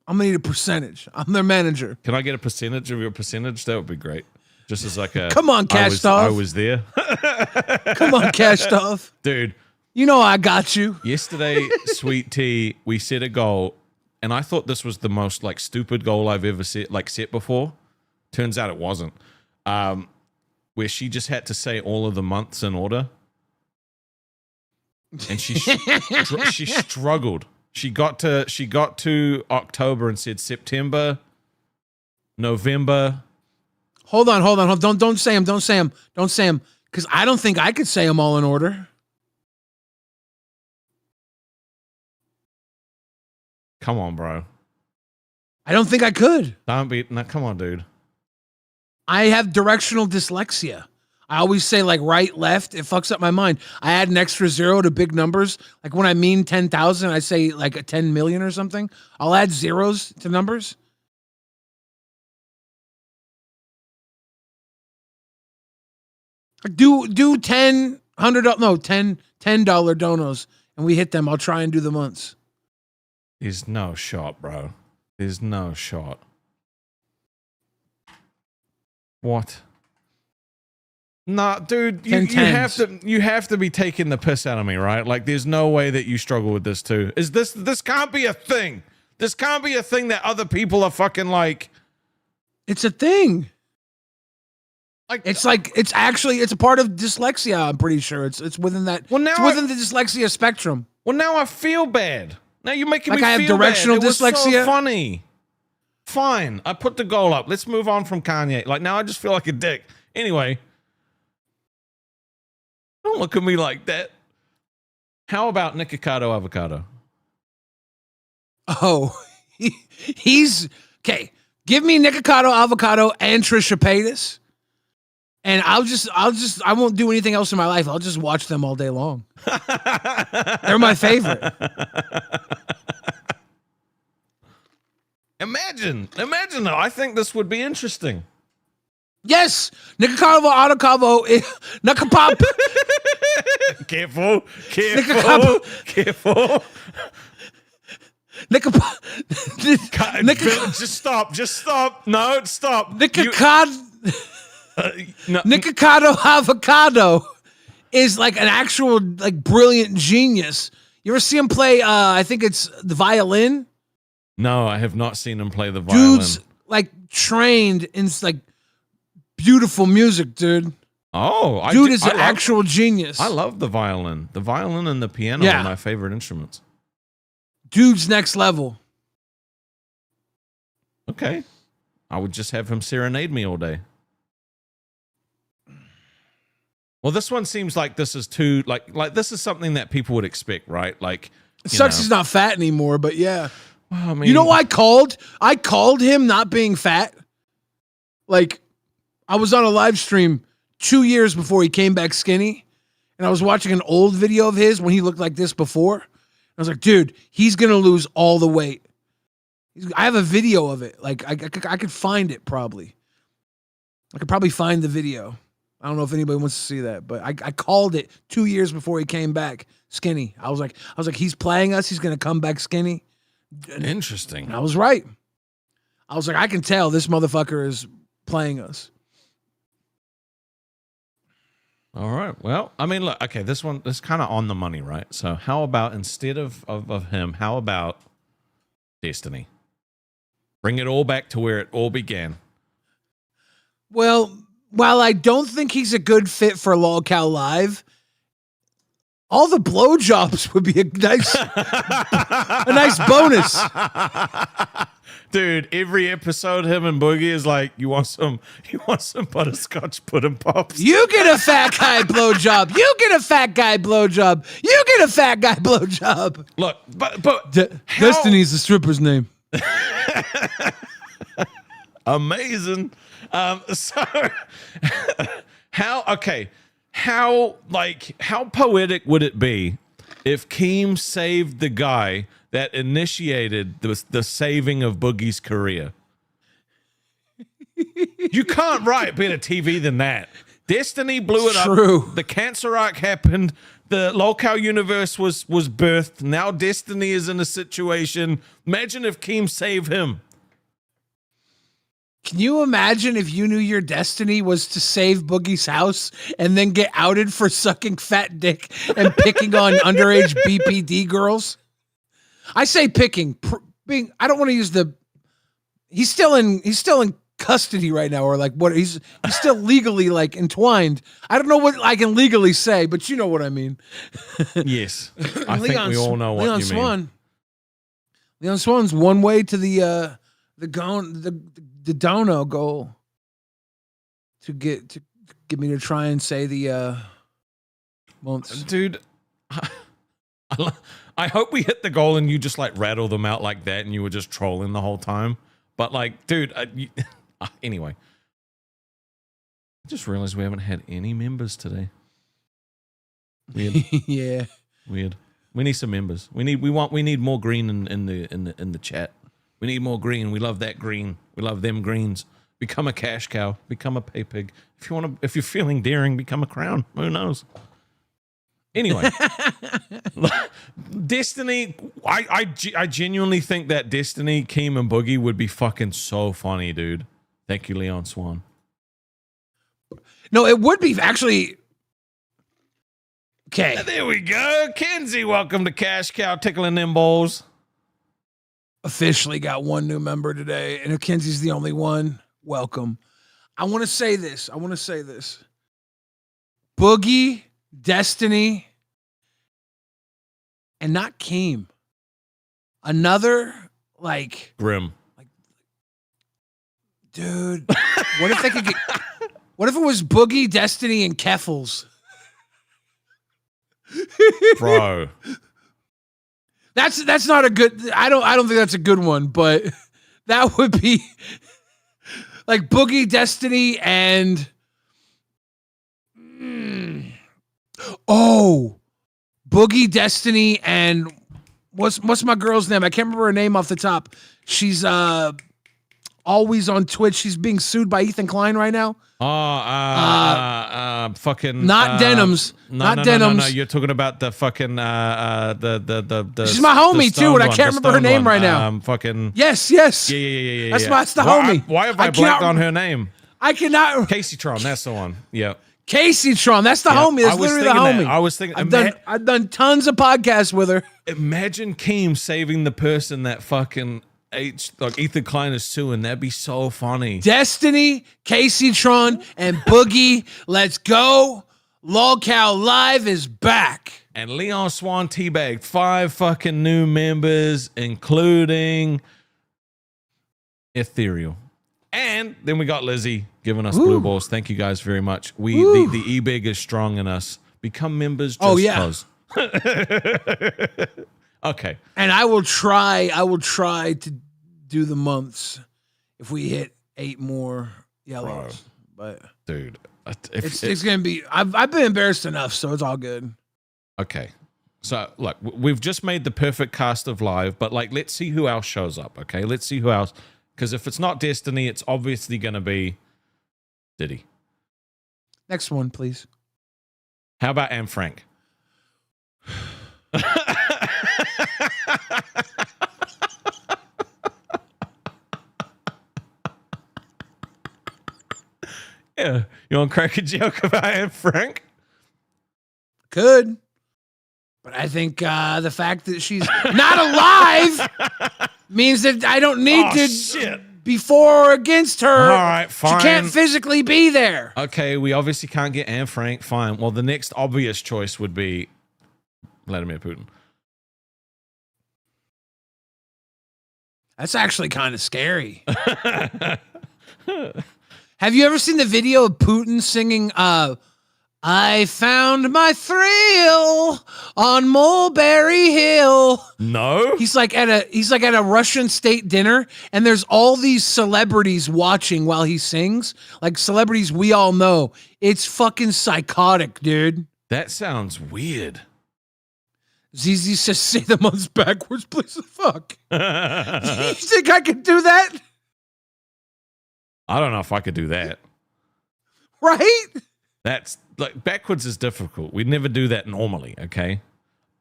I'm gonna need a percentage. I'm their manager. Can I get a percentage of your percentage? That would be great. Just as like a come on, Cashtov. I was there. Come on, Cashtov. Dude. You know I got you. Yesterday, Sweet Tea, we set a goal, and I thought this was the most like stupid goal I've ever set before. Turns out it wasn't. Where she just had to say all of the months in order. and she struggled. She got to October and said September, November. Hold on. Don't say them. Because I don't think I could say them all in order. Come on, bro. I don't think I could. Come on, dude. I have directional dyslexia. I always say like right, left. It fucks up my mind. I add an extra 0 to big numbers. Like when I mean 10,000, I say like a 10 million or something. I'll add zeros to numbers. Do $10 donos and we hit them. I'll try and do the months. There's no shot, bro. There's no shot. What? Nah, dude, you have to be taking the piss out of me, right? Like, there's no way that you struggle with this too. This can't be a thing. This can't be a thing that other people are fucking like. It's a thing. It's a part of dyslexia. I'm pretty sure it's within that. Well, now it's within the dyslexia spectrum. Well, now I feel bad. Now you're making me feel bad. I have directional dyslexia. It was so funny. Fine, I put the goal up. Let's move on from Kanye. Like, now I just feel like a dick. Anyway, don't look at me like that. How about Nikocado Avocado? Oh, he's okay. Give me Nikocado Avocado and Trisha Paytas, and I won't do anything else in my life. I'll just watch them all day long. They're my favorite. Imagine though. I think this would be interesting. Yes, Nikocado Avocado, Nikopop. Careful. Just stop. No, stop. Nikocado Avocado is like an actual like brilliant genius. You ever see him play? I think it's the violin. No, I have not seen him play the violin. Dude's like trained in like beautiful music, dude. Oh, dude is an actual genius. I love the violin. The violin and the piano are my favorite instruments. Dude's next level. Okay. I would just have him serenade me all day. Well, this one seems like this is too like this is something that people would expect, right? Like, it sucks he's not fat anymore, but yeah. Well, I mean, you know what I called him not being fat? Like, I was on a live stream 2 years before he came back skinny, and I was watching an old video of his when he looked like this before. I was like, dude, he's gonna lose all the weight. I have a video of it. Like, I could find it probably. I could probably find the video. I don't know if anybody wants to see that, but I called it 2 years before he came back skinny. I was like, he's playing us. He's gonna come back skinny. Interesting. And I was right. I was like, I can tell this motherfucker is playing us. All right. Well, I mean, look, okay, this is kind of on the money, right? So how about instead of him, how about Destiny? Bring it all back to where it all began. Well, while I don't think he's a good fit for LolCow Live, all the blowjobs would be a nice bonus. Dude, every episode, him and Boogie is like, you want some butterscotch pudding pops? You get a fat guy blowjob. You get a fat guy blowjob. You get a fat guy blowjob. Look, but Destiny's the stripper's name. Amazing. So how poetic would it be if Keem saved the guy that initiated the saving of Boogie's career? You can't write better TV than that. Destiny blew it up. The cancer arc happened. The LolcowUniverse was birthed. Now Destiny is in a situation. Imagine if Keem saved him. Can you imagine if you knew your destiny was to save Boogie's house and then get outed for sucking fat dick and picking on underage BPD girls? I say picking. I don't want to use the. He's still in custody right now, or like what? He's still legally like entwined. I don't know what I can legally say, but you know what I mean. Yes, I think we all know what you mean. Leon Swan's one way to the dono goal to get me to try and say the months. Dude, I hope we hit the goal and you just like rattle them out like that and you were just trolling the whole time. But like, dude, anyway. I just realized we haven't had any members today. Weird. Yeah. Weird. We need some members. We need more green in the chat. We need more green. We love that green. We love them greens. Become a cash cow. Become a pay pig. If you're feeling daring, become a crown. Who knows? Anyway, Destiny. I genuinely think that Destiny, Keem, and Boogie would be fucking so funny, dude. Thank you, Leon Swan. No, it would be actually. Okay. There we go. Kenzie, welcome to Cash Cow, tickling them balls. Officially got one new member today, and if Kenzie's the only one, welcome. I want to say this. Boogie, Destiny, and not Keem. Another, like... Grim. Like, dude, what if they could get... What if it was Boogie, Destiny, and Keffels? Bro. That's not a good... I don't think that's a good one, but that would be... Like Boogie, Destiny, and... Oh, Boogie, Destiny, and what's my girl's name? I can't remember her name off the top. She's always on Twitch. She's being sued by Ethan Klein right now. Fucking not Denims. Not Denims. No, you're talking about the fucking the she's my homie too, and I can't remember her name right now. Fucking yes. Yeah. That's the homie. Why have I blacked on her name? I cannot. Casey Tron, that's the one. Yeah. Casey Tron, that's the homie. That's literally the homie. I was thinking. I've done tons of podcasts with her. Imagine Keem saving the person that fucking Ethan Klein is suing. That'd be so funny. Destiny, Casey Tron, and Boogie. Let's go. LolCow Live is back. And Leon Swan teabagged 5 fucking new members, including Ethereal. And then we got Lizzie giving us blue balls. Thank you guys very much. The e-big is strong in us. Become members just cause. Okay. And I will try to do the months if we hit 8 more yellows. But dude, it's gonna be. I've been embarrassed enough, so it's all good. Okay. So look, we've just made the perfect cast of live, but like, let's see who else shows up. Okay, let's see who else. Because if it's not Destiny, it's obviously gonna be Diddy. Next one, please. How about Anne Frank? Yeah, you want to crack a joke about Anne Frank? Could, but I think the fact that she's not alive means that I don't need to be for or against her. All right, fine. She can't physically be there. Okay, we obviously can't get Anne Frank. Fine. Well, the next obvious choice would be Vladimir Putin. That's actually kind of scary. Have you ever seen the video of Putin singing, I found my thrill on Mulberry Hill? No. He's like at a Russian state dinner, and there's all these celebrities watching while he sings. Like celebrities we all know. It's fucking psychotic, dude. That sounds weird. ZZ says, say the months backwards, please. Fuck. You think I could do that? I don't know if I could do that. Right? That's like backwards is difficult. We'd never do that normally, okay?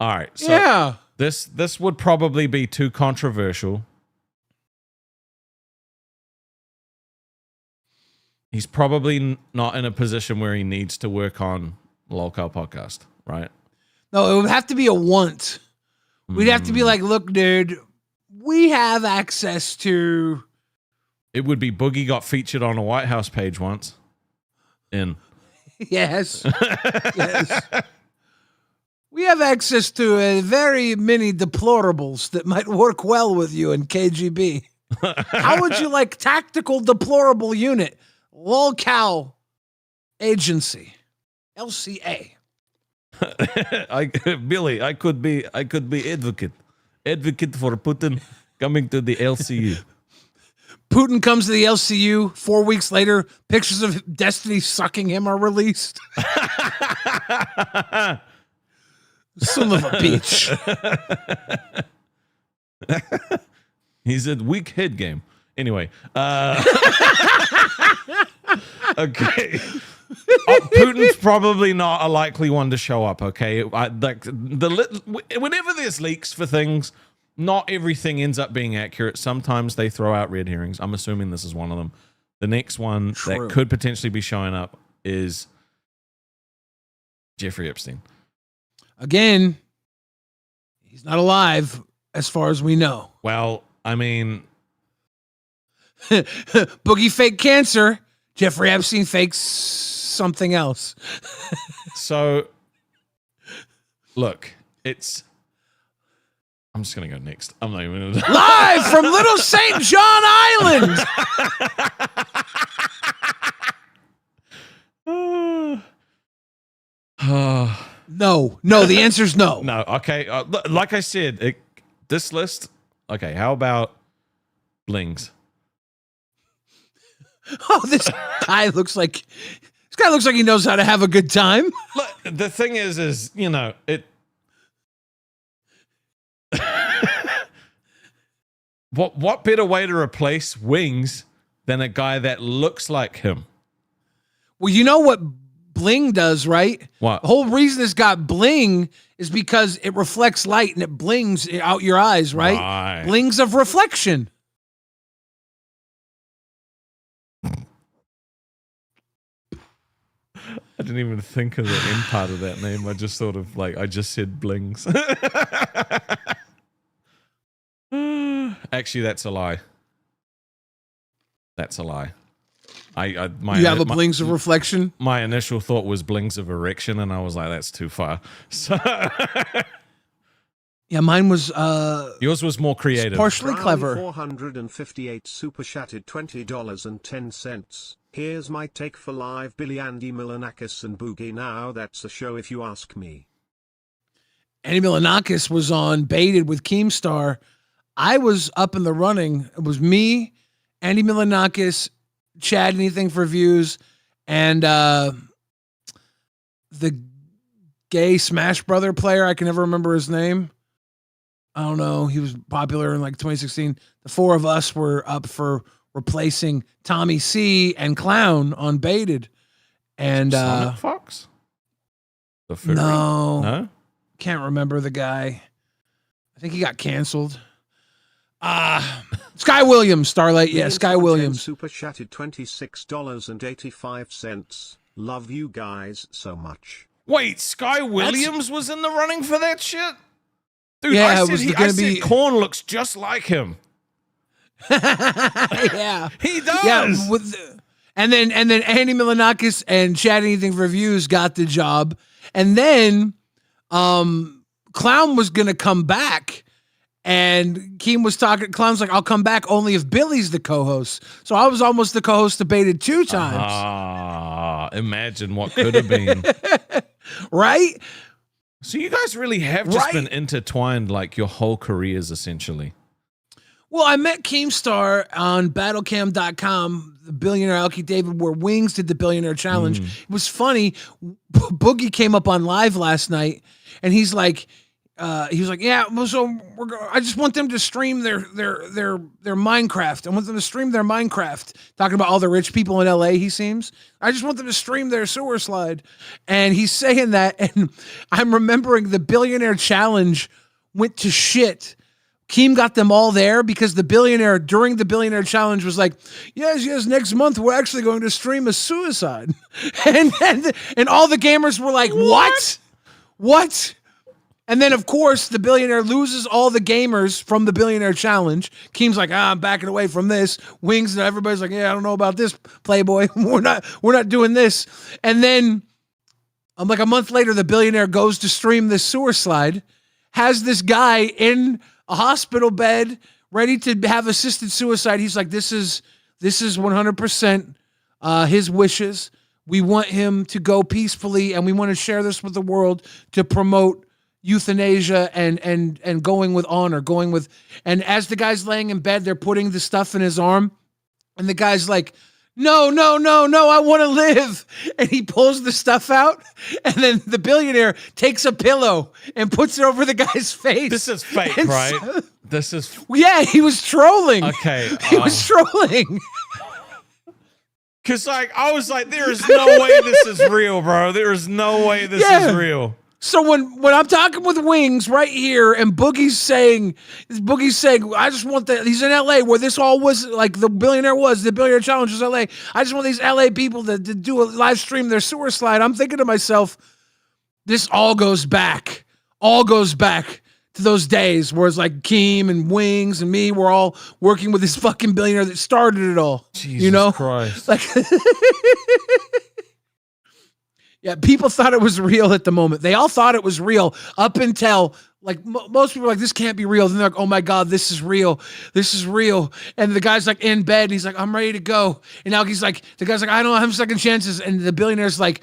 All right. So yeah. This would probably be too controversial. He's probably not in a position where he needs to work on LolCow podcast, right? No, it would have to be a want. We'd have to be like, look, dude, we have access to It would be Boogie got featured on a White House page once. Yes. Yes. We have access to very many deplorables that might work well with you in KGB. How would you like tactical deplorable unit? LolCow Agency. LCA. Billy, I could be advocate for Putin coming to the LCU. Putin comes to the LCU 4 weeks later. Pictures of Destiny sucking him are released. Son of a bitch. He's a weak head game. Anyway. Okay. Putin's probably not a likely one to show up, okay? Whenever there's leaks for things, not everything ends up being accurate. Sometimes they throw out red herrings. I'm assuming this is one of them. The next one that could potentially be showing up is Jeffrey Epstein. Again, he's not alive as far as we know. Well, I mean... Boogie fake cancer. Jeffrey Epstein fakes something else. So, look, it's... I'm just going to go next. I'm not even going to... Live from Little St. John Island! No, the answer's no. No, okay. Like I said, this list... Okay, how about blings? Oh, this guy looks like he knows how to have a good time. Look, the thing is, you know, it... What better way to replace wings than a guy that looks like him? Well, you know what bling does, right? What? The whole reason it's got bling is because it reflects light and it blings out your eyes, right? Right. Blings of reflection. I didn't even think of the end part of that name. I just sort of I just said blings. Actually, that's a lie. That's a lie. You have a blings of reflection? My initial thought was blings of erection, and I was like, that's too far. So yeah, mine was yours was more creative. Partially clever. 458 super chatted $20.10. Here's my take for live Billy, Andy Milonakis and Boogie. Now that's a show if you ask me. Andy Milonakis was on Baited with KEEMSTAR. I was up in the running. It was me, Andy Milonakis, Chad Anything for Views, and the gay Smash Brother player. I can never remember his name. I don't know. He was popular in 2016. The four of us were up for replacing Tommy C and Clown on Baited. And Sonic Fox? The furry? No. Can't remember the guy. I think he got canceled. Sky Williams, Starlight. Yeah, Sky Williams. Super chatted $26.85. Love you guys so much. Wait, Sky Williams was in the running for that shit? Dude, yeah, I said Korn looks just like him. Yeah. He does. Yeah, and then Andy Milonakis and Chad Anything for Views got the job. And then Clown was going to come back. And Keem was talking, Clown's like, I'll come back only if Billy's the co-host. So I was almost the co-host debated 2 times. Imagine what could have been. Right? So you guys really have just been intertwined your whole careers, essentially. Well, I met KEEMSTAR on battlecam.com, the billionaire Alki David, where Wings did the Billionaire Challenge. It was funny. Boogie came up on live last night, and he's like, yeah, so I just want them to stream their Minecraft. I want them to stream their Minecraft. Talking about all the rich people in LA, he seems. I just want them to stream their sewer slide. And he's saying that, and I'm remembering the Billionaire Challenge went to shit. Keem got them all there because during the Billionaire Challenge was like, yes, next month we're actually going to stream a suicide. and all the gamers were like, what? And then, of course, the billionaire loses all the gamers from the billionaire challenge. Keem's like, I'm backing away from this. Wings and everybody's like, yeah, I don't know about this, Playboy. We're not doing this. And then, I'm like, a month later, the billionaire goes to stream this sewer slide, has this guy in a hospital bed ready to have assisted suicide. He's like, this is 100% his wishes. We want him to go peacefully, and we want to share this with the world to promote euthanasia and going with honor, and as the guy's laying in bed, they're putting the stuff in his arm, and the guy's like, no, I want to live. And he pulls the stuff out, and then the billionaire takes a pillow and puts it over the guy's face. This is fake, right? Yeah, he was trolling. Okay. He was trolling. Because, like, I was like, there is no way this is real, bro. There is no way this is real. So when I'm talking with Wings right here, and Boogie's saying, I just want that. He's in LA where this all was, like, the billionaire challenge was LA. I just want these LA people to do a live stream their sewer slide. I'm thinking to myself, this all goes back to those days where it's like Keem and Wings and me, we're all working with this fucking billionaire that started it all. Jesus Christ. Like, yeah, people thought it was real at the moment. They all thought it was real up until, like, most people are like, this can't be real. Then they're like, oh my God, this is real. This is real. And the guy's like in bed, and he's like, I'm ready to go. And now the guy's like, I don't have second chances. And the billionaire's like,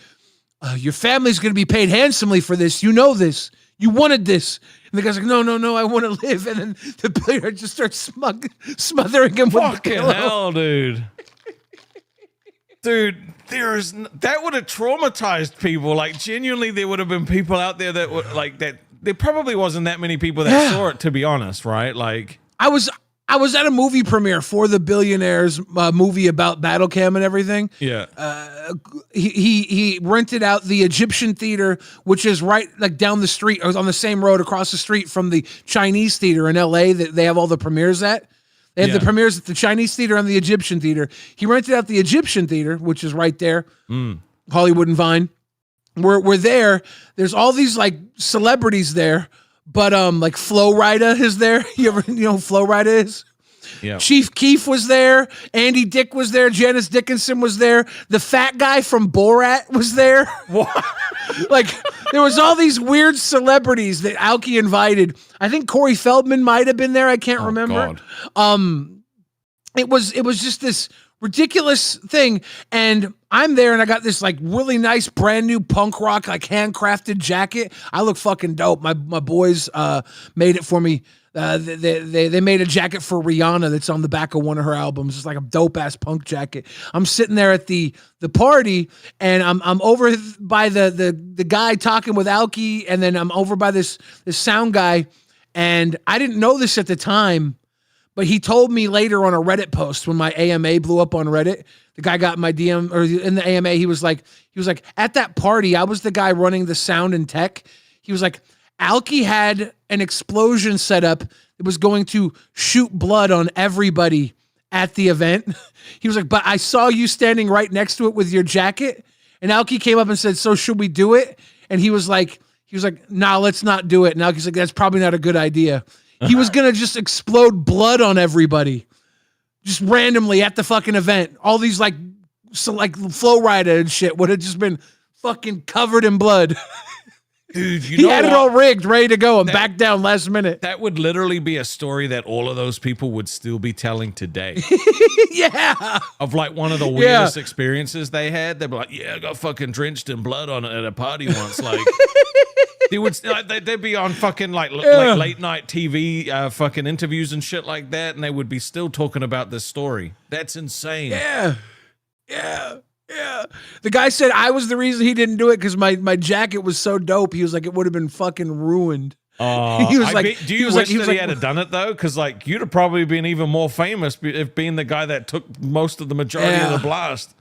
your family's going to be paid handsomely for this. You know this. You wanted this. And the guy's like, no, I want to live. And then the billionaire just starts smothering him with the pillow. Fucking hell, dude. Dude, that would have traumatized people. Like, genuinely, there would have been people out there that would, like, that. There probably wasn't that many people that saw it, to be honest, right? Like, I was at a movie premiere for the Billionaires movie about battle cam and everything. Yeah. He rented out the Egyptian theater, which is right, like, down the street, or on the same road across the street from the Chinese theater in LA that they have all the premieres at. They have the premieres at the Chinese theater and the Egyptian theater. He rented out the Egyptian theater, which is right there, Hollywood and Vine. We're there. There's all these, like, celebrities there, but like Flo Rida is there. You know who Flo Rida is? Yeah. Chief Keef was there. Andy Dick was there. Janice Dickinson was there. The fat guy from Borat was there. What? Like, there was all these weird celebrities that Alki invited. I think Corey Feldman might have been there. I can't remember. God. It was just this ridiculous thing, and I'm there, and I got this, like, really nice brand new punk rock, like, handcrafted jacket. I look fucking dope. My boys made it for me. They made a jacket for Rihanna that's on the back of one of her albums. It's like a dope ass punk jacket. I'm sitting there at the party, and I'm over by the guy talking with Alki, and then I'm over by this sound guy, and I didn't know this at the time, but he told me later on a Reddit post when my AMA blew up on Reddit. The guy got my DM, or in the AMA, he was like, at that party, I was the guy running the sound and tech. He was like, Alki had an explosion set up that was going to shoot blood on everybody at the event. He was like, but I saw you standing right next to it with your jacket. And Alki came up and said, so should we do it? And he was like, nah, let's not do it. And Alki's like, that's probably not a good idea. He was going to just explode blood on everybody. Just randomly at the fucking event. All these, like, Flo Rida and shit would have just been fucking covered in blood. Dude, he had it all rigged, ready to go, and back down last minute. That would literally be a story that all of those people would still be telling today. Yeah. Of, like, one of the weirdest experiences they had. They'd be like, yeah, I got fucking drenched in blood on it at a party once. Like, they'd be on fucking, like late night TV fucking interviews and shit like that, and they would be still talking about this story. That's insane. Yeah. The guy said I was the reason he didn't do it because my jacket was so dope. He was like, it would have been fucking ruined. He was like, do you wish that he had done it though? Because, like, you'd have probably been even more famous if being the guy that took most of the majority of the blast.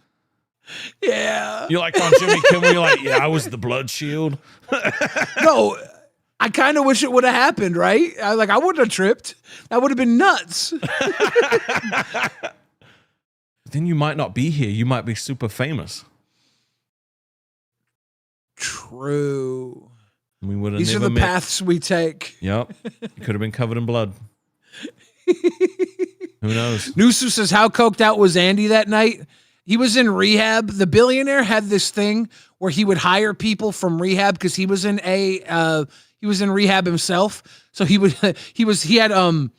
Yeah. You're like on Jimmy Kimmel. You're like, yeah, I was the blood shield. No, I kind of wish it would have happened, right? I wouldn't have tripped. That would have been nuts. Then you might not be here. You might be super famous. True. We would have These never are the met. paths we take. Yep. You could have been covered in blood. Who knows? Noosu says, how coked out was Andy that night? He was in rehab. The billionaire had this thing where he would hire people from rehab because he was in rehab himself. So he had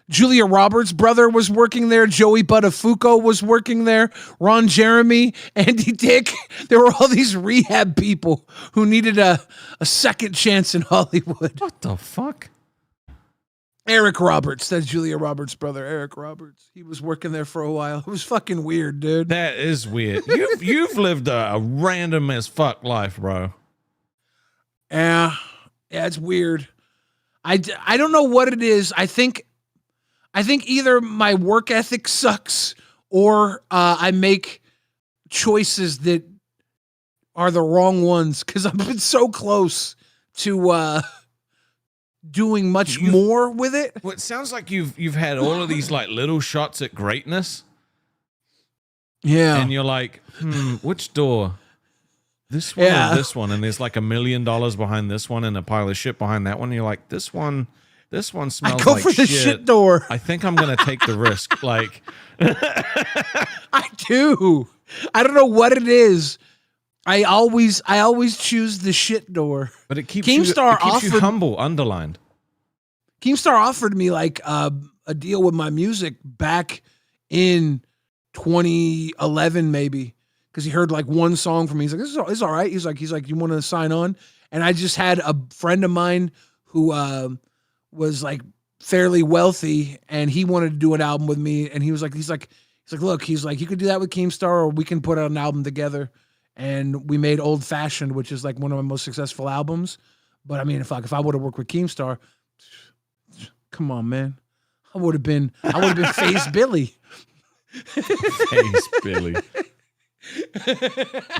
Julia Roberts' brother was working there. Joey Buttafuoco was working there. Ron Jeremy, Andy Dick. There were all these rehab people who needed a second chance in Hollywood. What the fuck? Eric Roberts, that's Julia Roberts' brother, Eric Roberts. He was working there for a while. It was fucking weird, dude. That is weird. You've lived a random as fuck life, bro. Yeah, it's weird. I don't know what it is. I think either my work ethic sucks or I make choices that are the wrong ones because I've been so close to doing much more with it. Well, it sounds like you've had all of these like little shots at greatness. Yeah. And you're like, which door? This one or this one? And there's like $1 million behind this one and a pile of shit behind that one. And you're like, this one smells like shit. Go for the shit door. I think I'm gonna take the risk. Like I do. I don't know what it is. I always choose the shit door. But it keeps KEEMSTAR you humble, underlined. KEEMSTAR offered me like a deal with my music back in 2011 maybe because he heard like one song from me. He's like, this is all right. He's like, you want to sign on? And I just had a friend of mine who was like fairly wealthy and he wanted to do an album with me. And he's like, look, you could do that with KEEMSTAR or we can put out an album together. And we made Old Fashioned, which is like one of my most successful albums. But I mean, if I would have worked with KEEMSTAR, come on, man. I would have been Phase Billy. Phase Billy.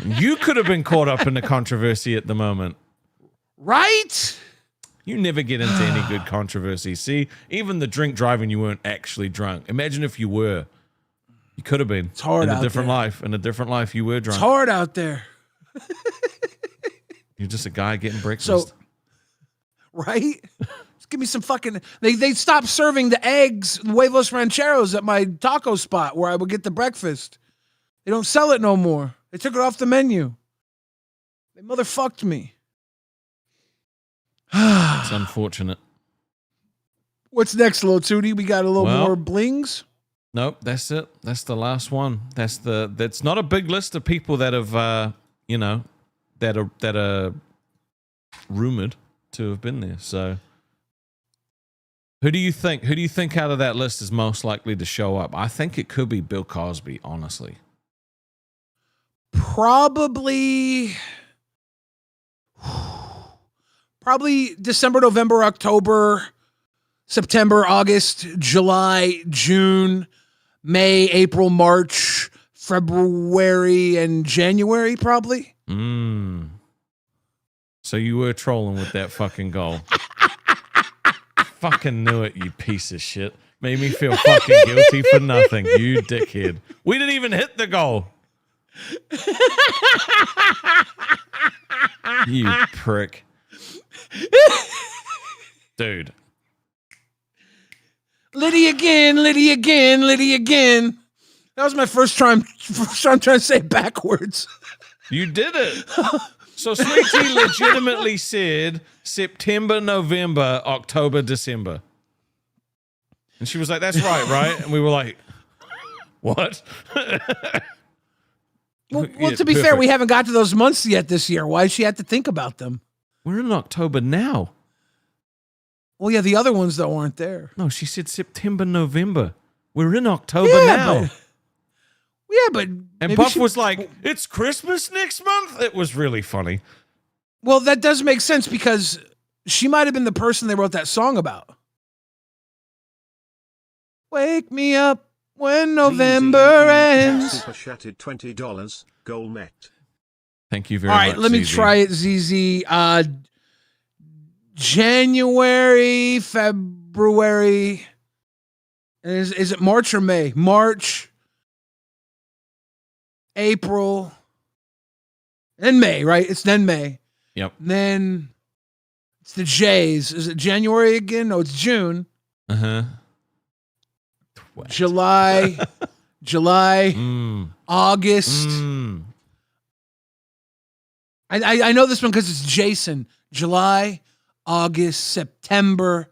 You could have been caught up in the controversy at the moment. Right? You never get into any good controversy. See, even the drink driving, you weren't actually drunk. Imagine if you were. You could have been. It's hard in out a different there. life. In a different life, you were drunk. It's hard out there. You're just a guy getting breakfast. So, right? Just give me some fucking... They stopped serving the eggs, huevos rancheros at my taco spot where I would get the breakfast. They don't sell it no more. They took it off the menu. They motherfucked me. It's unfortunate. What's next, Lil Tootie? We got a little more blings? Nope, that's it. That's the last one. That's not a big list of people that have that are rumored to have been there. So who do you think out of that list is most likely to show up? I think it could be Bill Cosby, honestly. Probably December, November, October, September, August, July, June, May, April, March, February, and January, probably. So you were trolling with that fucking goal. Fucking knew it, you piece of shit. Made me feel fucking guilty for nothing, you dickhead. We didn't even hit the goal. You prick. Dude. Liddy again. That was my first time trying to say it backwards. You did it. So Sweet Tea legitimately said September, November, October, December. And she was like, that's right? And we were like, what? Well, to be fair, we haven't got to those months yet this year. Why does she have to think about them? We're in October now. Well, yeah, the other ones, though, aren't there. No, she said September, November. We're in October now. But and Buff was like, it's Christmas next month? It was really funny. Well, that does make sense because she might have been the person they wrote that song about. Wake me up when November ends. Super chatted $20. Goal met. Thank you very much. All right, let me try it, ZZ. January, February. Is it March or May? March, April, and May, right? It's then May. Yep. Then It's the J's. Is it January again? No, it's June. Uh-huh. July, August. I know this one because it's Jason. July, August, September,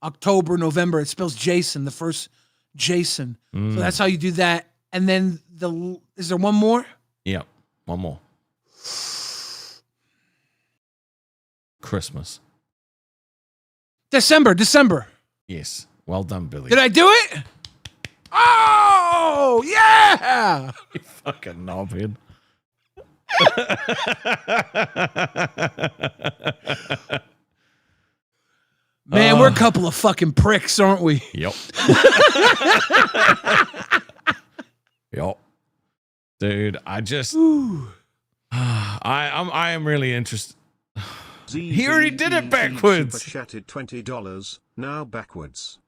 October, November. It spells Jason, the first Jason. So that's how you do that. And then is there one more? Yeah, one more. Christmas. December. Yes. Well done, Billy. Did I do it? Oh, yeah. You fucking knobhead. Man, we're a couple of fucking pricks, aren't we? Yep. Yep. Dude, I just I am really interested. He already did it backwards. Super chatted $20, now backwards.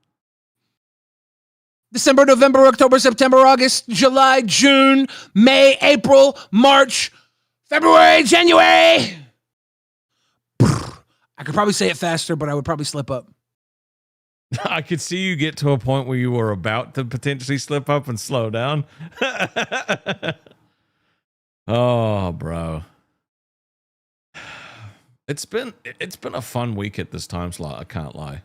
December, November, October, September, August, July, June, May, April, March, February, January. I could probably say it faster, but I would probably slip up. I could see you get to a point where you were about to potentially slip up and slow down. Oh, bro. It's been a fun week at this time slot, I can't lie.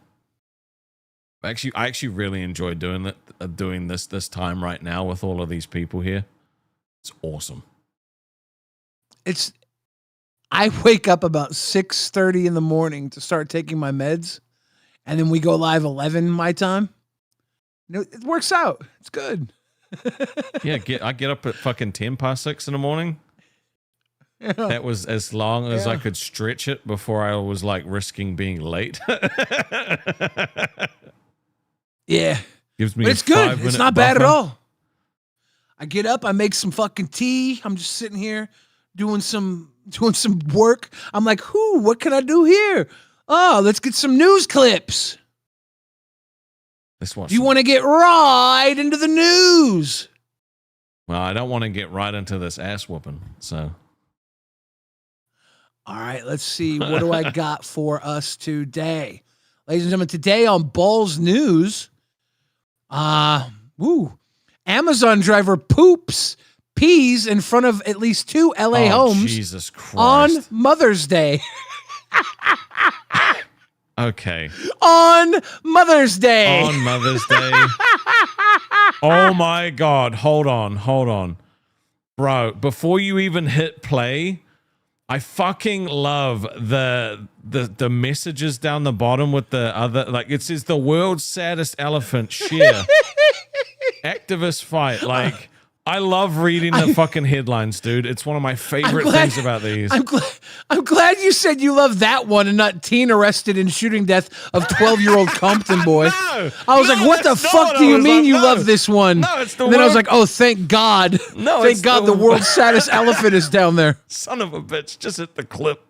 I actually really enjoy doing this time right now with all of these people here. It's awesome. I wake up about 6:30 in the morning to start taking my meds, and then we go live 11 my time. It works out. It's good. Yeah, I get up at fucking 10:06 in the morning. Yeah. That was as long as I could stretch it before I was like risking being late. Yeah. Gives me but it's good. It's not bad at all. I get up, I make some fucking tea. I'm just sitting here doing some work. I'm like, what can I do here? Oh, let's get some news clips. You want to get right into the news? Well, I don't want to get right into this ass whooping, so. All right, let's see. What do I got for us today? Ladies and gentlemen, today on Balls News, Amazon driver pees in front of at least 2 LA homes Jesus Christ. On Mother's Day. Okay. On Mother's Day. On Mother's Day. Oh my God. Hold on. Bro, before you even hit play, I fucking love the messages down the bottom with the other, like it says the world's saddest elephant share. Activist fight. Like, I love reading the fucking headlines, dude. It's one of my favorite things about these. I'm glad you said you love that one and not teen arrested in shooting death of 12-year-old Compton boy. I was like, what the fuck do you mean you love this one? No, it's the and then I was like, oh, thank God. No, thank God the world's saddest elephant is down there. Son of a bitch, just hit the clip.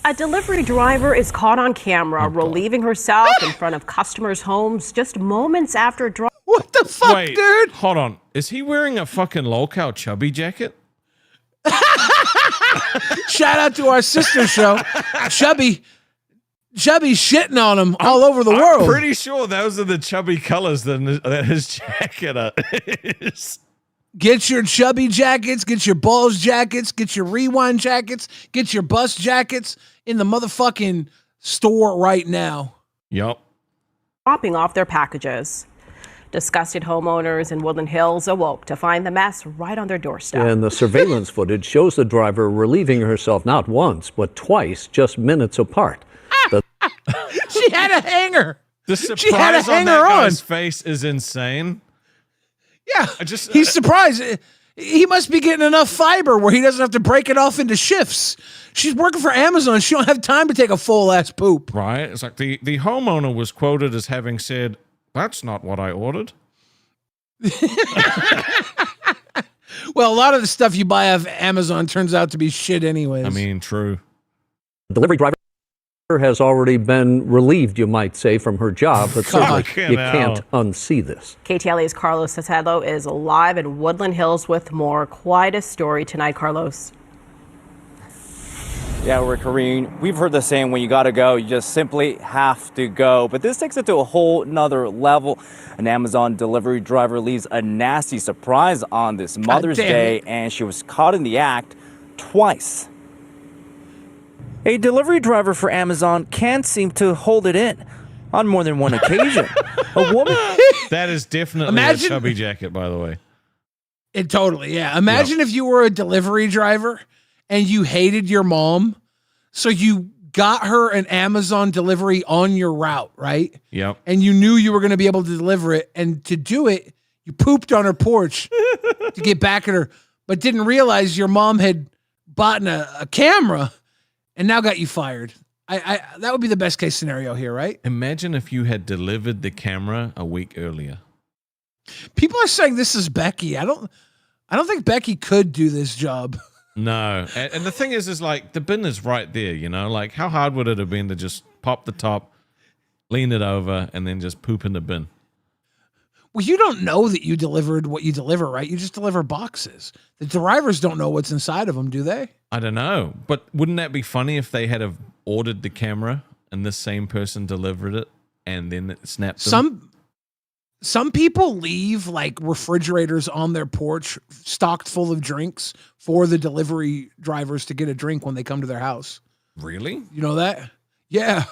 A delivery driver is caught on camera relieving herself in front of customers' homes just moments after driving. What the fuck, dude? Hold on. Is he wearing a fucking Lolcow chubby jacket? Shout out to our sister show. Chubby's shitting on him all over the world. I'm pretty sure those are the chubby colors that his jacket is. Get your chubby jackets, get your balls jackets, get your rewind jackets, get your bus jackets in the motherfucking store right now. Yup. Dropping off their packages. Disgusted homeowners in Woodland Hills awoke to find the mess right on their doorstep. And the surveillance footage shows the driver relieving herself not once, but twice, just minutes apart. She had a hanger. The surprise on that guy's face is insane. Yeah, he's surprised. He must be getting enough fiber where he doesn't have to break it off into shifts. She's working for Amazon. She don't have time to take a full-ass poop. Right. It's like the homeowner was quoted as having said, "That's not what I ordered." Well, a lot of the stuff you buy off Amazon turns out to be shit anyways. I mean, true. Delivery driver has already been relieved, you might say, from her job, but certainly you can't unsee this. KTLA's Carlos Sotelo is live in Woodland Hills with more. Quite a story tonight, Carlos. Yeah, we're Korean. We've heard the saying, when you gotta go, you just simply have to go. But this takes it to a whole nother level. An Amazon delivery driver leaves a nasty surprise on this Mother's Day, and she was caught in the act twice. A delivery driver for Amazon can't seem to hold it in on more than one occasion. A woman... That is definitely a chubby jacket, by the way. It totally, yeah. Imagine if you were a delivery driver and you hated your mom, so you got her an Amazon delivery on your route, right? Yep. And you knew you were going to be able to deliver it, and to do it, you pooped on her porch to get back at her, but didn't realize your mom had bought a camera and now got you fired. That would be the best case scenario here, right? Imagine if you had delivered the camera a week earlier. People are saying this is Becky. I don't think Becky could do this job. No. And the thing is like, the bin is right there, you know? Like, how hard would it have been to just pop the top, lean it over, and then just poop in the bin? Well, you don't know that you delivered what you deliver, right? You just deliver boxes. The drivers don't know what's inside of them, do they? I don't know. But wouldn't that be funny if they had have ordered the camera and this same person delivered it and then it snapped them? Some people leave like refrigerators on their porch stocked full of drinks for the delivery drivers to get a drink when they come to their house. Really? You know that? Yeah.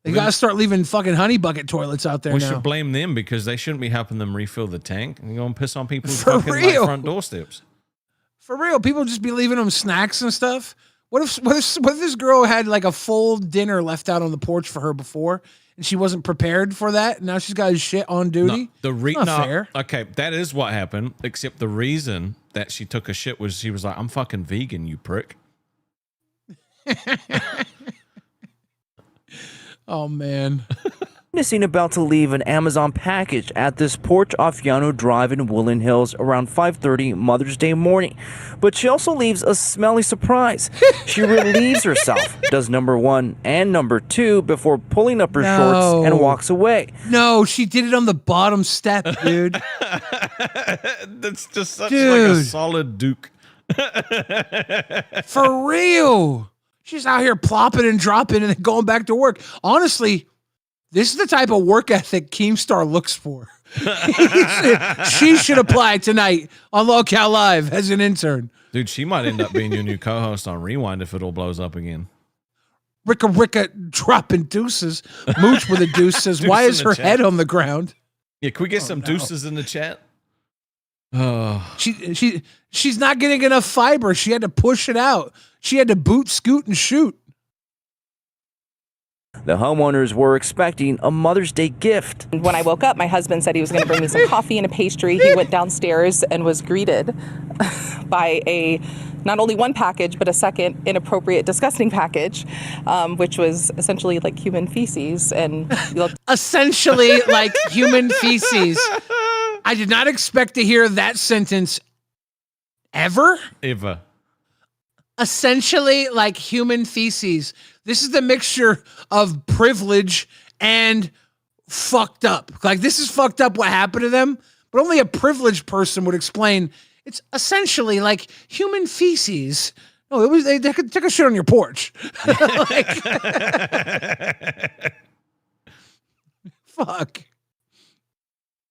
They got to start leaving fucking honey bucket toilets out there We now. should blame them because they shouldn't be helping them refill the tank and go and piss on people's For fucking real. front doorsteps. For real, people just be leaving them snacks and stuff. What if this girl had like a full dinner left out on the porch for her before, and she wasn't prepared for that? Now she's got his shit on duty. Not fair. Okay, that is what happened. Except the reason that she took a shit was she was like, "I'm fucking vegan, you prick." Oh man. Seen about to leave an Amazon package at this porch off Yano Drive in Woodland Hills around 5:30 Mother's Day morning. But she also leaves a smelly surprise. She relieves herself, does number 1 and number 2 before pulling up her shorts and walks away. No, she did it on the bottom step, dude. That's just such like a solid Duke. For real. She's out here plopping and dropping and then going back to work. Honestly, this is the type of work ethic Keemstar looks for. She should apply tonight on Local Live as an intern. Dude, she might end up being your new co-host on Rewind if it all blows up again. Ricka dropping deuces. Mooch with a deuce says, why is her head on the ground? Yeah, can we get some deuces in the chat? Oh. She's not getting enough fiber. She had to push it out. She had to boot, scoot, and shoot. The homeowners were expecting a Mother's Day gift. When I woke up, my husband said he was going to bring me some coffee and a pastry. He went downstairs and was greeted by not only one package, but a second inappropriate, disgusting package, which was essentially like human feces. And essentially like human feces. I did not expect to hear that sentence ever. Essentially like human feces. This is the mixture of privilege and fucked up. Like, this is fucked up what happened to them, but only a privileged person would explain it's essentially like human feces. No, it was they took a shit on your porch. Fuck.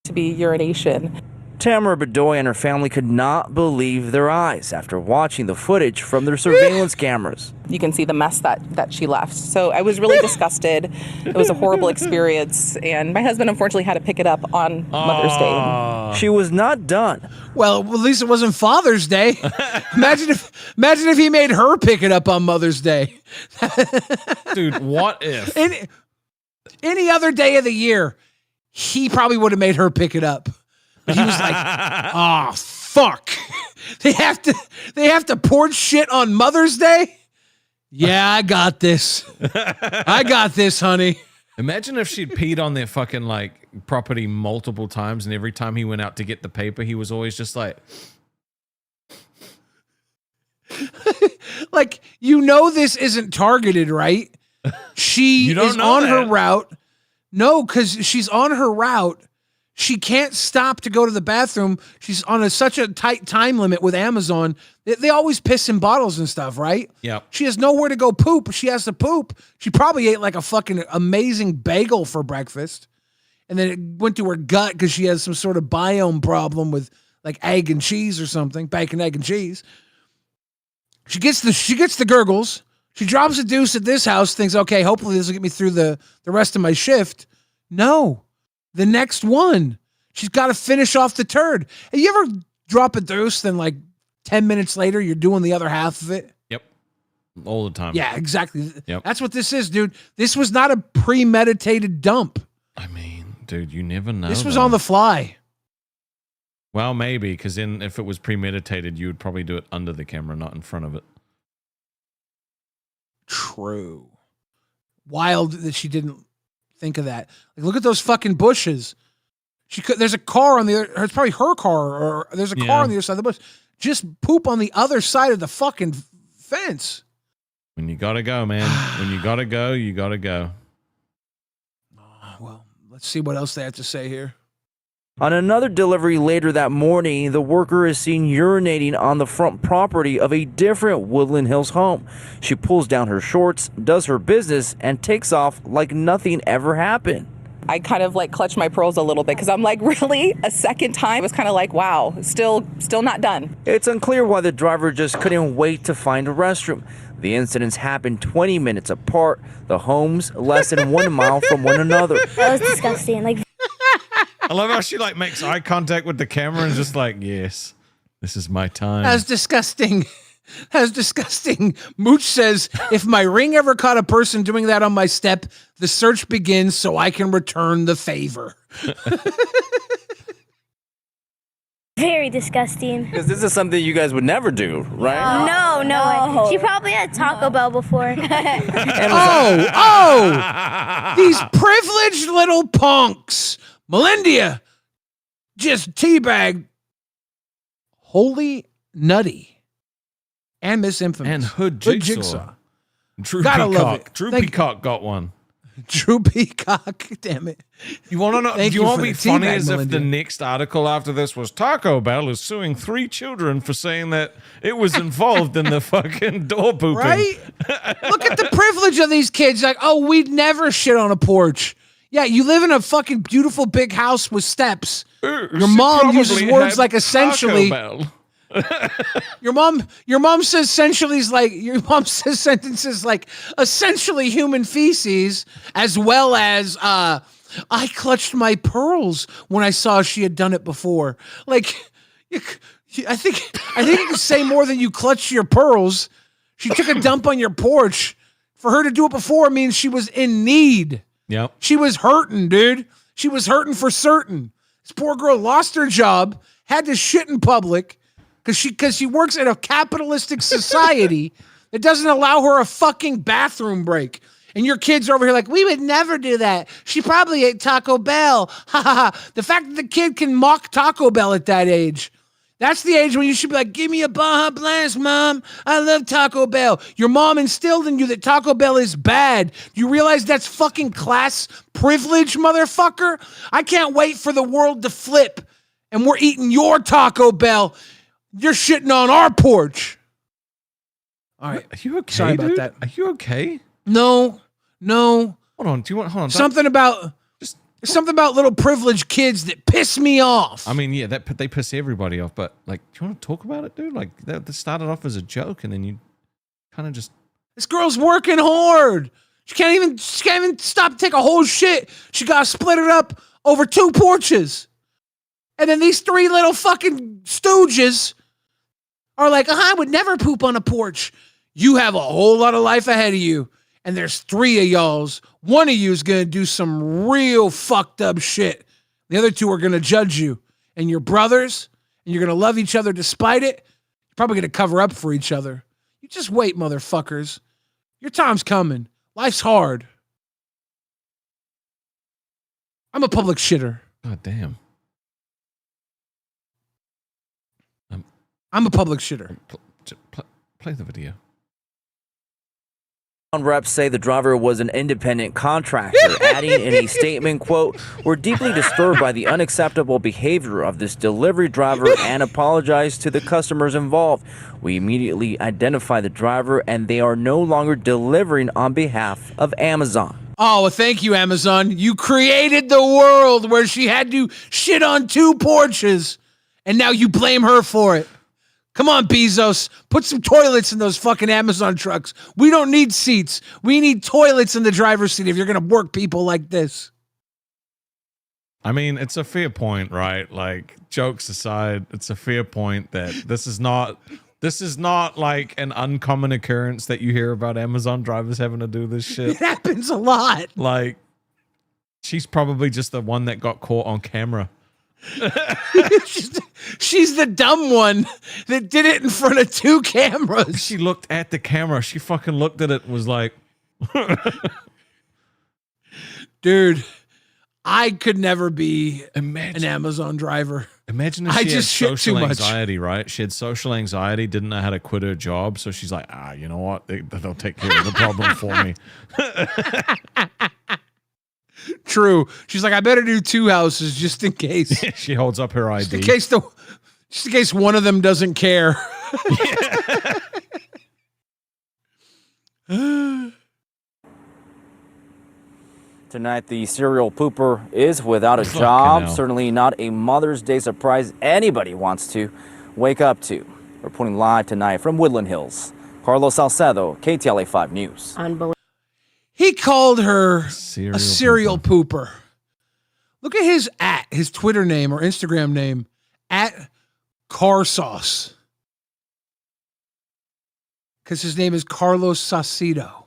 To be urination. Tamara Bedoy and her family could not believe their eyes after watching the footage from their surveillance cameras. You can see the mess that she left. So I was really disgusted. It was a horrible experience, and my husband unfortunately had to pick it up on Mother's Day. She was not done. Well, at least it wasn't Father's Day. Imagine if he made her pick it up on Mother's Day. Dude, what if? Any other day of the year, he probably would have made her pick it up. But he was like, "Oh fuck, they have to porch shit on Mother's Day." Yeah, I got this. I got this, honey. Imagine if she'd peed on their fucking like property multiple times, and every time he went out to get the paper, he was always just like, like, you know, this isn't targeted, right? She is on her route. No, because she's on her route. She can't stop to go to the bathroom. She's on such a tight time limit with Amazon. They always piss in bottles and stuff, right? Yep. She has nowhere to go poop. She has to poop. She probably ate like a fucking amazing bagel for breakfast. And then it went to her gut because she has some sort of biome problem with like egg and cheese or something. Bacon, egg, and cheese. She gets the gurgles. She drops a deuce at this house, thinks, okay, hopefully this will get me through the rest of my shift. No. The next one. She's got to finish off the turd. Have you ever drop a deuce, then like 10 minutes later, you're doing the other half of it? Yep. All the time. Yeah, exactly. Yep. That's what this is, dude. This was not a premeditated dump. I mean, dude, you never know. This was on the fly. Well, maybe, because then if it was premeditated, you would probably do it under the camera, not in front of it. True. Wild that she didn't think of that. Like, look at those fucking bushes. There's a car on the other, it's probably her car, or there's a car on the other side of the bush. Just poop on the other side of the fucking fence. When you gotta go, man. When you gotta go, you gotta go. Well, let's see what else they have to say here. On another delivery later that morning, the worker is seen urinating on the front property of a different Woodland Hills home. She pulls down her shorts, does her business, and takes off like nothing ever happened. I kind of like clutched my pearls a little bit because I'm like, really? A second time? I was kind of like, wow, still not done. It's unclear why the driver just couldn't wait to find a restroom. The incidents happened 20 minutes apart, the homes less than 1 mile from one another. That was disgusting. Like, I love how she like makes eye contact with the camera and just like, yes, this is my time. That's disgusting. That's disgusting. Mooch says, if my ring ever caught a person doing that on my step, the search begins so I can return the favor. very disgusting. Because this is something you guys would never do, right? No. She probably had Taco Bell before. These privileged little punks. Melindia just teabagged Holy Nutty and Miss Infamous. And Hood Jigsaw. Drew Gotta Peacock. love it. Drew Thank Peacock got one. Drew Peacock, damn it. You want to know? Thank do you you want for to be the funny teabag, as if Melinda. the next article after this was Taco Bell is suing 3 children for saying that it was involved in the fucking door pooping. Right? Look at the privilege of these kids. Like, oh, we'd never shit on a porch. Yeah, you live in a fucking beautiful big house with steps. Your mom uses words like essentially. Your mom says sensually sentences like essentially human feces, as well as I clutched my pearls when I saw she had done it before. Like, I think you can say more than you clutched your pearls. She took a dump on your porch. For her to do it before means she was in need. Yep. She was hurting, dude. She was hurting for certain. This poor girl lost her job, had to shit in public because she works in a capitalistic society that doesn't allow her a fucking bathroom break. And your kids are over here like, we would never do that. She probably ate Taco Bell. Ha ha ha. The fact that the kid can mock Taco Bell at that age, that's the age when you should be like, give me a Baja Blast, Mom. I love Taco Bell. Your mom instilled in you that Taco Bell is bad. Do you realize that's fucking class privilege, motherfucker? I can't wait for the world to flip and we're eating your Taco Bell. You're shitting on our porch. All right. Are you okay? Sorry about dude? that. Are you okay? No. Hold on. Do you want? Hold on. Something about little privileged kids that piss me off. I mean, yeah, they piss everybody off. But like, do you want to talk about it, dude? Like, that started off as a joke, and then you kind of just. This girl's working hard. She can't even stop to take a whole shit. She got to split it up over 2 porches. And then these 3 little fucking stooges are like, I would never poop on a porch. You have a whole lot of life ahead of you. And there's 3 of y'alls. One of you is going to do some real fucked up shit. The other 2 are going to judge you. And you're brothers. And you're going to love each other despite it. You're probably going to cover up for each other. You just wait, motherfuckers. Your time's coming. Life's hard. I'm a public shitter. God damn. I'm a public shitter. Play the video. Reps say the driver was an independent contractor, adding in a statement, quote, "We're deeply disturbed by the unacceptable behavior of this delivery driver and apologize to the customers involved. We immediately identify the driver and they are no longer delivering on behalf of Amazon." Oh, well, thank you, Amazon. You created the world where she had to shit on 2 porches, and now you blame her for it. Come on, Bezos. Put some toilets in those fucking Amazon trucks. We don't need seats. We need toilets in the driver's seat if you're going to work people like this. I mean, it's a fair point, right? Like, jokes aside, it's a fair point that this is not like an uncommon occurrence that you hear about Amazon drivers having to do this shit. It happens a lot. Like, she's probably just the one that got caught on camera. She's the dumb one that did it in front of 2 cameras. She looked at the camera. She fucking looked at it and was like, dude, I could never be an Amazon driver. Imagine if she had social anxiety, right? She had social anxiety, didn't know how to quit her job. So she's like, you know what? They'll take care of the problem for me. True. She's like, I better do 2 houses just in case. She holds up her ID. Just in case one of them doesn't care. Tonight, the serial pooper is without a job. Certainly not a Mother's Day surprise anybody wants to wake up to. Reporting live tonight from Woodland Hills, Carlos Salcedo, KTLA 5 News. Unbelievable. He called her a serial pooper. Look at his Twitter name or Instagram name, @carsauce. Because his name is Carlos Saucedo.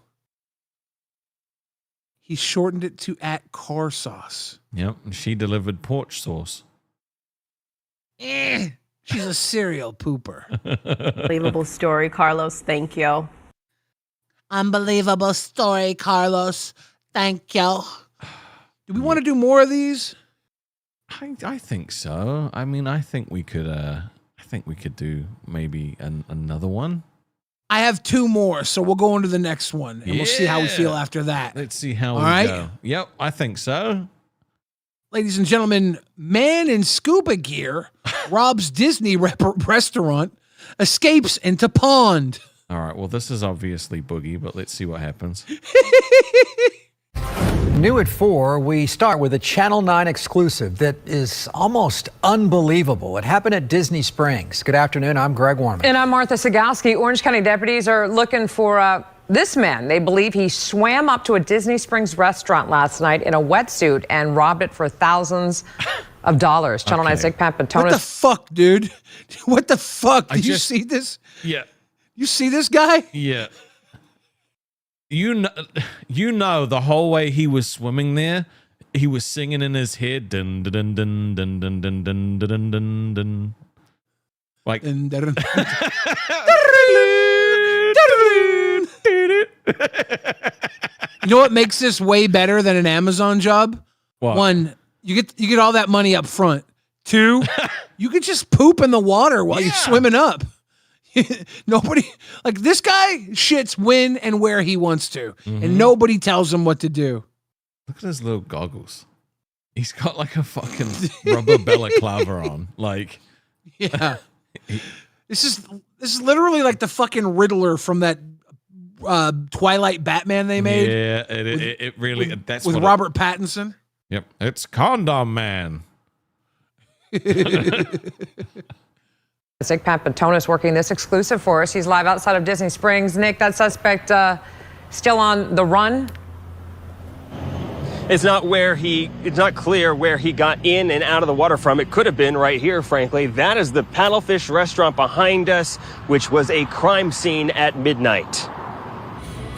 He shortened it to @carsauce. Yep, and she delivered porch sauce. She's a serial pooper. Unbelievable story, Carlos. Thank you. Unbelievable story, Carlos. Thank you. Do we want to do more of these? I think so. I mean, I think we could do maybe another one. I have 2 more, so we'll go on to the next one, and we'll see how we feel after that. Let's see how we go. Yep, I think so. Ladies and gentlemen, man in scuba gear robs Disney restaurant, escapes into pond. All right, well, this is obviously Boogie, but let's see what happens. New at 4, we start with a Channel 9 exclusive that is almost unbelievable. It happened at Disney Springs. Good afternoon, I'm Greg Warman. And I'm Martha Sagowski. Orange County deputies are looking for this man. They believe he swam up to a Disney Springs restaurant last night in a wetsuit and robbed it for thousands of dollars. Channel 9's Nick Papantonis. What the fuck, dude? What the fuck? Did you see this? Yeah. You see this guy? Yeah. You know, the whole way he was swimming there, he was singing in his head, dun dun dun dun dun dun dun dun dun dun, like. You know what makes this way better than an Amazon job? What? 1, you get all that money up front. 2, you could just poop in the water while you're swimming up. Nobody, like, this guy shits when and where he wants to, and nobody tells him what to do. Look at his little goggles. He's got like a fucking rubber balaclava on. Like, yeah. This is literally like the fucking Riddler from that Twilight Batman they made. Yeah, it really that's with Robert Pattinson. Yep, it's Condom Man. Nick Papantonis working this exclusive for us. He's live outside of Disney Springs. Nick, that suspect still on the run? It's not clear where he got in and out of the water from. It could have been right here, frankly. That is the Paddlefish restaurant behind us, which was a crime scene at midnight.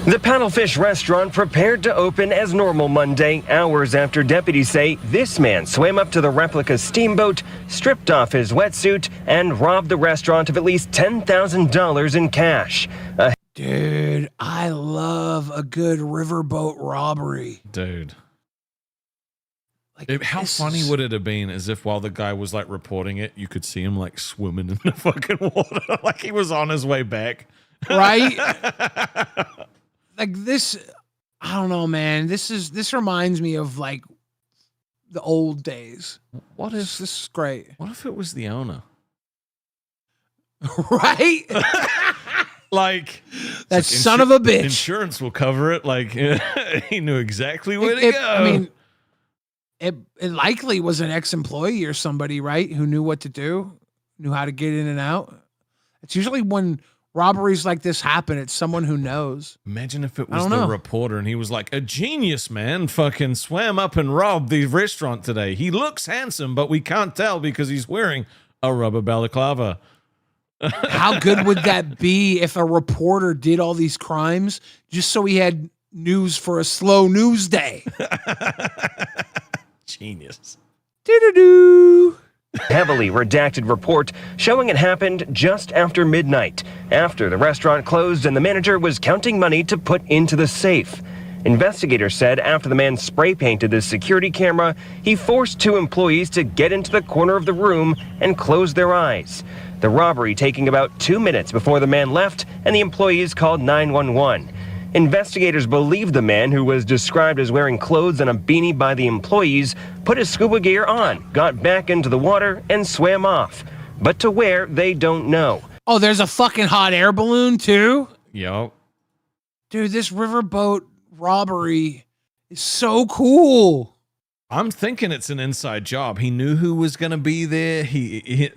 The Paddlefish restaurant prepared to open as normal Monday, hours after deputies say this man swam up to the replica steamboat, stripped off his wetsuit, and robbed the restaurant of at least $10,000 in cash. Dude, I love a good riverboat robbery. Dude. Like, how funny would it have been as if while the guy was like reporting it, you could see him like swimming in the fucking water, like he was on his way back. Right? like this, I don't know, man. This reminds me of like the old days. What if this is great? What if it was the owner? Right? Like that son of a bitch. Insurance will cover it. Like he knew exactly where to go. I mean, it likely was an ex-employee or somebody, right, who knew what to do, knew how to get in and out. It's usually when robberies like this happen, it's someone who knows. Imagine if it was the reporter and he was like, a genius, man, fucking swam up and robbed the restaurant today. He looks handsome, but we can't tell because he's wearing a rubber balaclava. How good would that be if a reporter did all these crimes just so he had news for a slow news day? Genius. Do-do-do. Heavily redacted report showing it happened just after midnight, after the restaurant closed and the manager was counting money to put into the safe. Investigators said after the man spray painted the security camera, he forced 2 employees to get into the corner of the room and close their eyes. The robbery taking about 2 minutes before the man left and the employees called 911. Investigators believe the man, who was described as wearing clothes and a beanie by the employees, put his scuba gear on, got back into the water, and swam off. But to where, they don't know. Oh, there's a fucking hot air balloon, too? Yup. Dude, this riverboat robbery is so cool. I'm thinking it's an inside job. He knew who was going to be there. He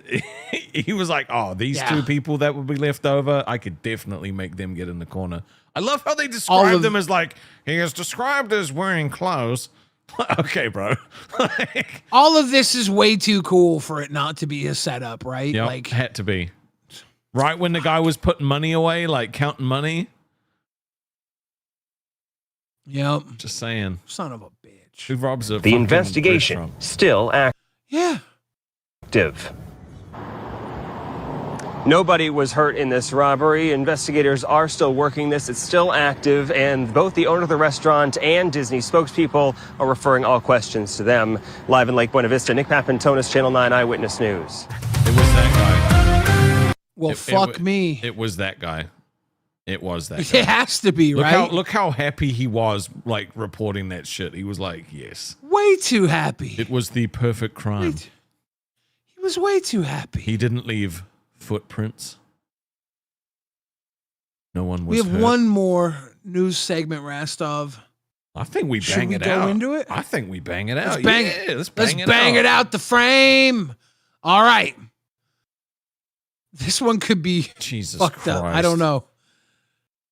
was like, oh, these 2 people that would be left over, I could definitely make them get in the corner. I love how they describe them as like, he is described as wearing clothes. Okay, bro. All of this is way too cool for it not to be a setup, right? Yep, Like, had to be. Right when the guy was putting money away, like counting money. Yep. Just saying. Son of a bitch. Who robs a The investigation restaurant? still active. Nobody was hurt in this robbery. Investigators are still working this. It's still active, and both the owner of the restaurant and Disney spokespeople are referring all questions to them. Live in Lake Buena Vista, Nick Papantonis, Channel 9 Eyewitness News. It was that guy. Well, fuck me. It was that guy. It was that It guy. has to be, right? Look how happy he was, like, reporting that shit. He was like, yes. Way too happy. It was the perfect crime. He was way too happy. He didn't leave footprints. No one was We have hurt. one more news segment, Rastov. I think we Should bang we it go out. into it? I think we bang it out. Let's bang Yeah, it. let's Let's bang bang it it out the frame. All right. This one could be Jesus fucked Christ. up. I don't know.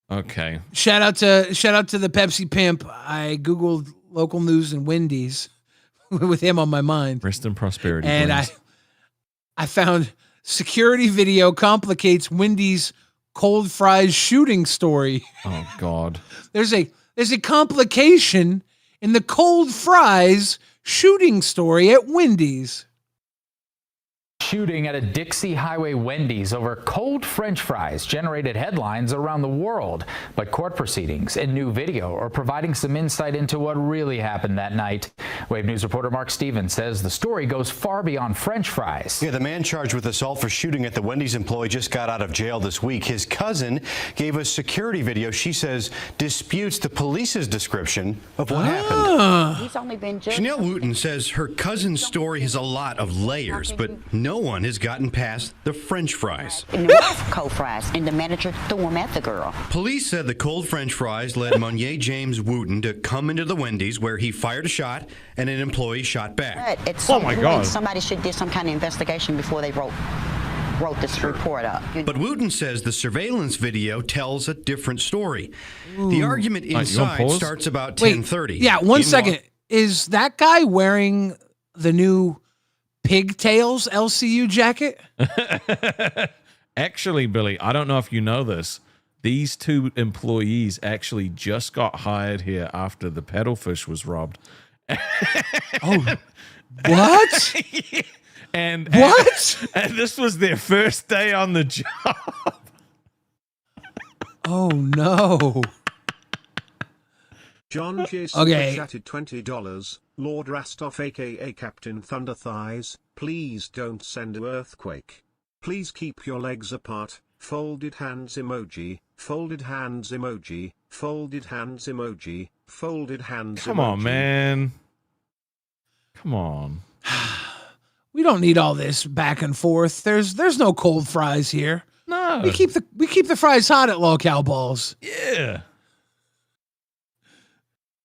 Okay. Shout out to the Pepsi pimp. I googled local news and Wendy's with him on my mind. Rest in prosperity. And please. I found security video complicates Wendy's cold fries shooting story. Oh God. There's a complication in the cold fries shooting story at Wendy's. Shooting at a Dixie Highway Wendy's over cold French fries generated headlines around the world, but court proceedings and new video are providing some insight into what really happened that night. Wave News reporter Mark Stevens says the story goes far beyond French fries. Yeah, the man charged with assault for shooting at the Wendy's employee just got out of jail this week. His cousin gave us security video she says disputes the police's description of what happened. He's only been judged. Chanel Wooten says her cousin's story has a lot of layers, but no one has gotten past the French fries. And there was cold fries, and the manager threw them at the girl. Police said the cold French fries led Monier James Wooten to come into the Wendy's where he fired a shot and an employee shot back. But at some point, somebody should do some kind of investigation before they wrote this report up. But Wooten says the surveillance video tells a different story. The argument inside starts about 10:30. Yeah, one second. Is that guy wearing the new Pigtails LCU jacket? Actually, Billy, I don't know if you know this. These 2 employees actually just got hired here after the paddlefish was robbed. Oh, what? And what? And this was their first day on the job. Oh no. John J. Okay. chatted $20. Lord Rastov aka Captain Thunder Thighs, please don't send an earthquake. Please keep your legs apart, folded hands emoji, folded hands emoji, folded hands emoji, folded hands emoji. Come on, man. Come on. We don't need all this back and forth. There's no cold fries here. No. We keep the fries hot at Lolcow Balls. Yeah.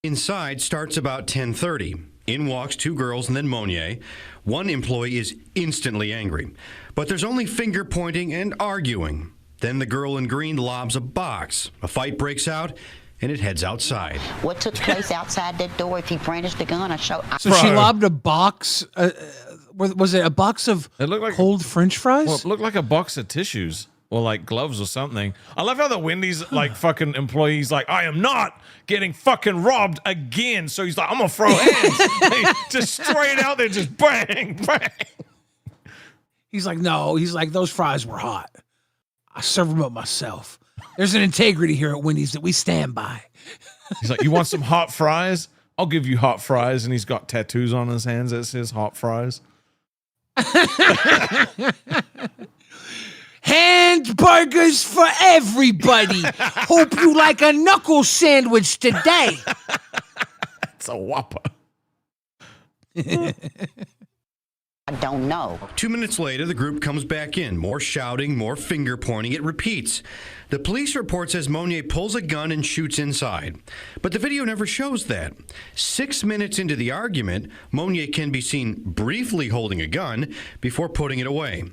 Inside starts about 10:30. In walks two girls and then Monier. One employee is instantly angry, but there's only finger pointing and arguing. Then the girl in green lobs a box. A fight breaks out, and it heads outside. What took place outside that door? If he brandished the gun, So she lobbed a box. Was it a box of cold French fries? Well, it looked like a box of tissues or like gloves or something. I love how the Wendy's like fucking employees like, I am not getting fucking robbed again. So he's like, I'm gonna throw hands. Just straight out there, just bang, bang. He's like, no. He's like, those fries were hot. I serve them up myself. There's an integrity here at Wendy's that we stand by. He's like, you want some hot fries? I'll give you hot fries. And he's got tattoos on his hands that says hot fries. Hamburgers for everybody. Hope you like a knuckle sandwich today. It's a Whopper. I don't know. 2 minutes later, the group comes back in. More shouting, more finger pointing. It repeats. The police report says Monier pulls a gun and shoots inside. But the video never shows that. 6 minutes into the argument, Monier can be seen briefly holding a gun before putting it away.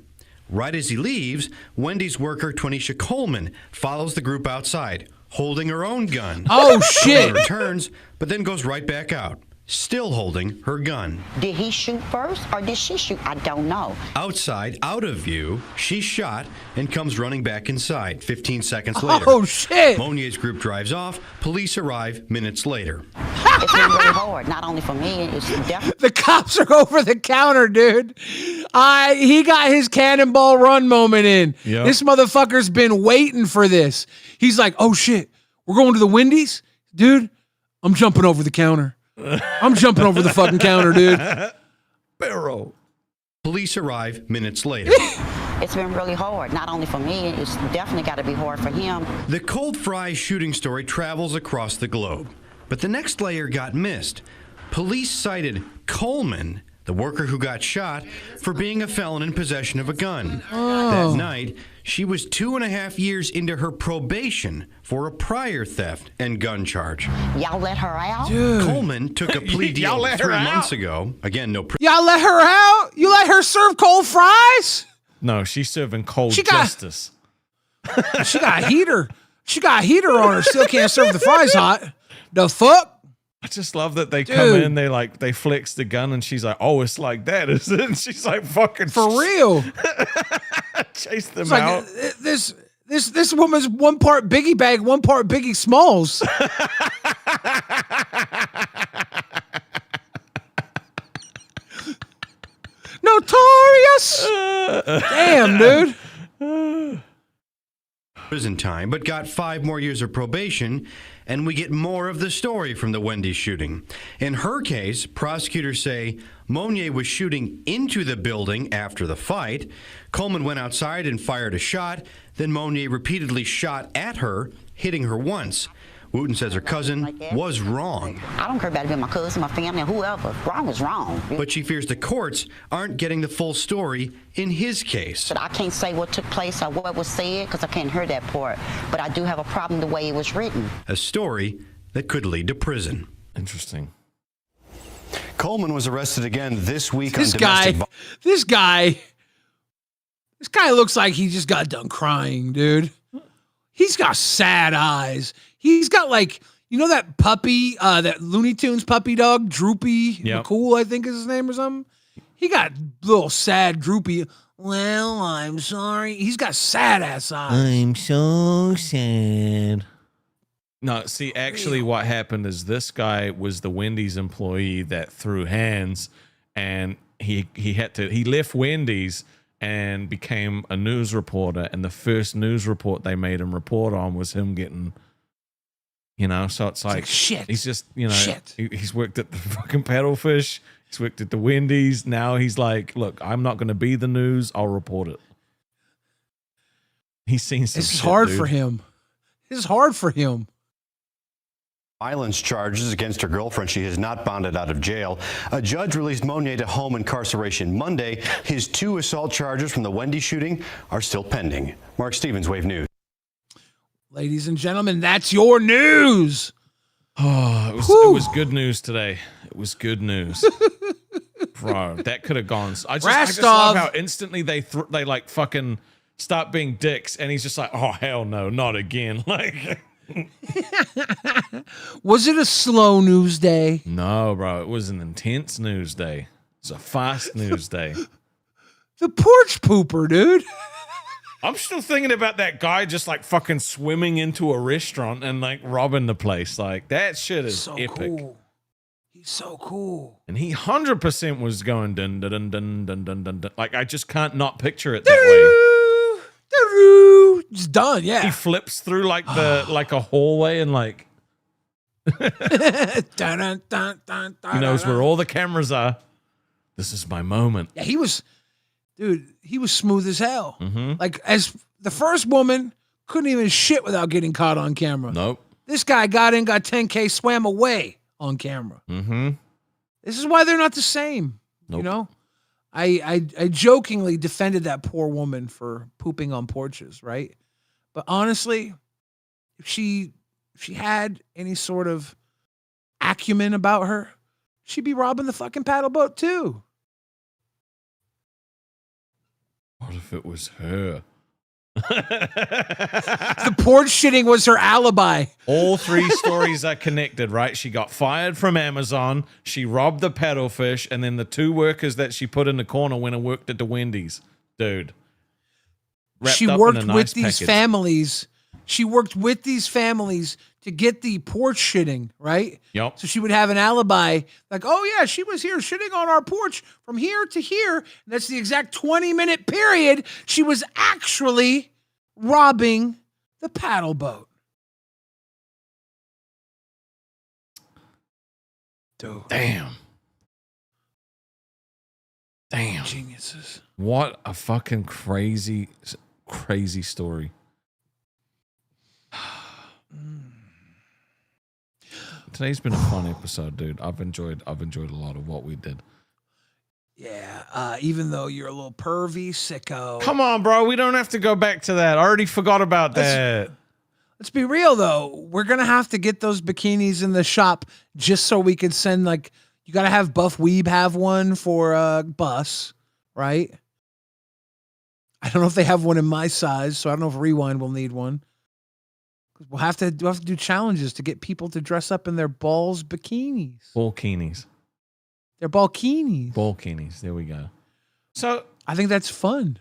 Right as he leaves, Wendy's worker Twanisha Coleman follows the group outside, holding her own gun. Oh, shit. Coleman returns, but then goes right back out, still holding her gun. Did he shoot first or did she shoot? I don't know. Outside, out of view, she shot and comes running back inside 15 seconds later. Oh, shit. Monier's group drives off. Police arrive minutes later. It's been really hard, not only for me, it's definitely. The cops are over the counter, dude. He got his cannonball run moment in. Yep. This motherfucker's been waiting for this. He's like, oh, shit, we're going to the Wendy's? Dude, I'm jumping over the counter. I'm jumping over the fucking counter, dude. Barrel. Police arrive minutes later. It's been really hard, not only for me, it's definitely got to be hard for him. The cold fry shooting story travels across the globe. But the next layer got missed. Police cited Coleman, the worker who got shot, for being a felon in possession of a gun. That night, she was 2.5 years into her probation for a prior theft and gun charge. Y'all let her out? Dude. Coleman took a plea deal 3 months ago. Again, no Y'all let her out? You let her serve cold fries? No, she's serving cold She got- justice. She got a heater. She got a heater on her. Still can't serve the fries hot. The fuck? I just love that they come in, they flex the gun, and she's like, "Oh, it's like that, is it?" And she's like, "Fucking For real." chase them It's like, out. this woman's one part Biggie Bag, one part Biggie Smalls. Notorious. Damn, dude. prison time, but got 5 more years of probation, and we get more of the story from the Wendy's shooting. In her case, prosecutors say Monier was shooting into the building after the fight. Coleman went outside and fired a shot. Then Monier repeatedly shot at her, hitting her once. Wooten says her cousin was wrong. I don't care about it being my cousin, my family, or whoever. Wrong is wrong. But she fears the courts aren't getting the full story in his case. But I can't say what took place or what was said because I can't hear that part. But I do have a problem the way it was written. A story that could lead to prison. Interesting. Coleman was arrested again this week This on domestic guy, this guy looks like he just got done crying, dude. He's got sad eyes. He's got like, you know that puppy, that Looney Tunes puppy dog, Droopy McCool, I think is his name or something. He got little sad, droopy. Well, I'm sorry. He's got sad ass eyes. I'm so sad. No, see, actually what happened is this guy was the Wendy's employee that threw hands, and he left Wendy's and became a news reporter, and the first news report they made him report on was him getting, you know, so it's like shit. He's just, you know, he's worked at the fucking Paddlefish, he's worked at the Wendy's, now he's like, look, I'm not going to be the news, I'll report it. He's seen some It's shit, hard dude. for him. This is hard for him. Violence charges against her girlfriend. She has not bonded out of jail. A judge released Monier to home incarceration Monday. His 2 assault charges from the Wendy shooting are still pending. Mark Stevens, Wave News. Ladies and gentlemen, that's your news. Oh, it was good news today. It was good news. Bro, that could have gone. I just love how instantly they like fucking start being dicks, and he's just like, oh hell no, not again. Like, was it a slow news day? No, bro, it was an intense news day. It's a fast news day. The porch pooper, dude. I'm still thinking about that guy just like fucking swimming into a restaurant and like robbing the place. Like that shit is so epic. Cool. He's so cool. And he 100% was going dun dun dun dun dun dun dun dun. Like I just can't not picture it that way. It's done, yeah. He flips through like a hallway and like dun, dun, dun, he knows where all the cameras are. This is my moment. Yeah, he was smooth as hell. Mm-hmm. Like, as the first woman, couldn't even shit without getting caught on camera. Nope. This guy got in, got 10K, swam away on camera. Mm-hmm. This is why they're not the same. Nope. You know? I jokingly defended that poor woman for pooping on porches, right? But honestly, if she had any sort of acumen about her, she'd be robbing the fucking paddle boat too. What if it was her? The porch shitting was her alibi. All 3 stories are connected, right? She got fired from Amazon, she robbed the paddlefish, and then the 2 workers that she put in the corner went and worked at the Wendy's. Dude. She worked with these families. She worked with these families to get the porch shitting, right? Yep. So she would have an alibi, like, oh yeah, she was here shitting on our porch from here to here. And that's the exact 20-minute period she was actually robbing the paddle boat. Dude. Damn. Geniuses. What a fucking crazy story. Today's been a fun episode, dude. I've enjoyed a lot of what we did. Yeah, even though you're a little pervy, sicko. Come on, bro. We don't have to go back to that. I already forgot about that. Let's be real, though. We're going to have to get those bikinis in the shop just so we can send, like, you got to have Buff Weeb have one for Bus, right? I don't know if they have one in my size, so I don't know if Rewind will need one. We'll have to do challenges to get people to dress up in their balls bikinis. Balkinis. They're balkinis. Balkinis. There we go. So I think that's fun.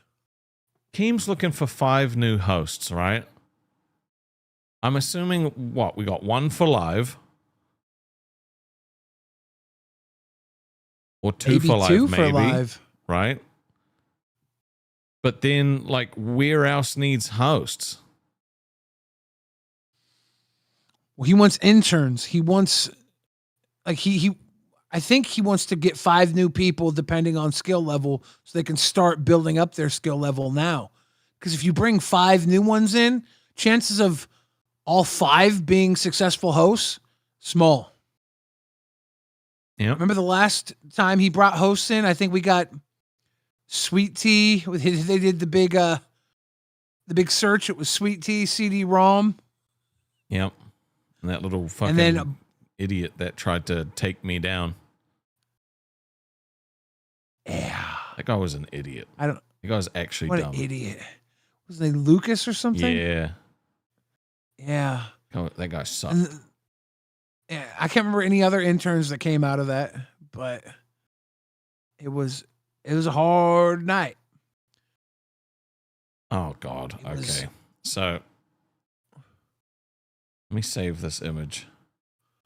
Keem's looking for 5 new hosts, right? I'm assuming what? We got 1 for live. Or 2 maybe for live, 2 maybe. For live. Right? But then, like, where else needs hosts? Well, he wants interns. He wants, like, I think he wants to get 5 new people depending on skill level so they can start building up their skill level now. Because if you bring 5 new ones in, chances of all 5 being successful hosts, small. Yeah. Remember the last time he brought hosts in? I think we got Sweet Tea. They did the big search. It was Sweet Tea, CD-ROM. Yep. And that little fucking idiot that tried to take me down. Yeah. That guy was an idiot. That guy was actually what dumb. An idiot. Was they Lucas or something? Yeah. Yeah. Oh, that guy sucked. Yeah, I can't remember any other interns that came out of that, but it was a hard night. Oh God. Okay. So let me save this image.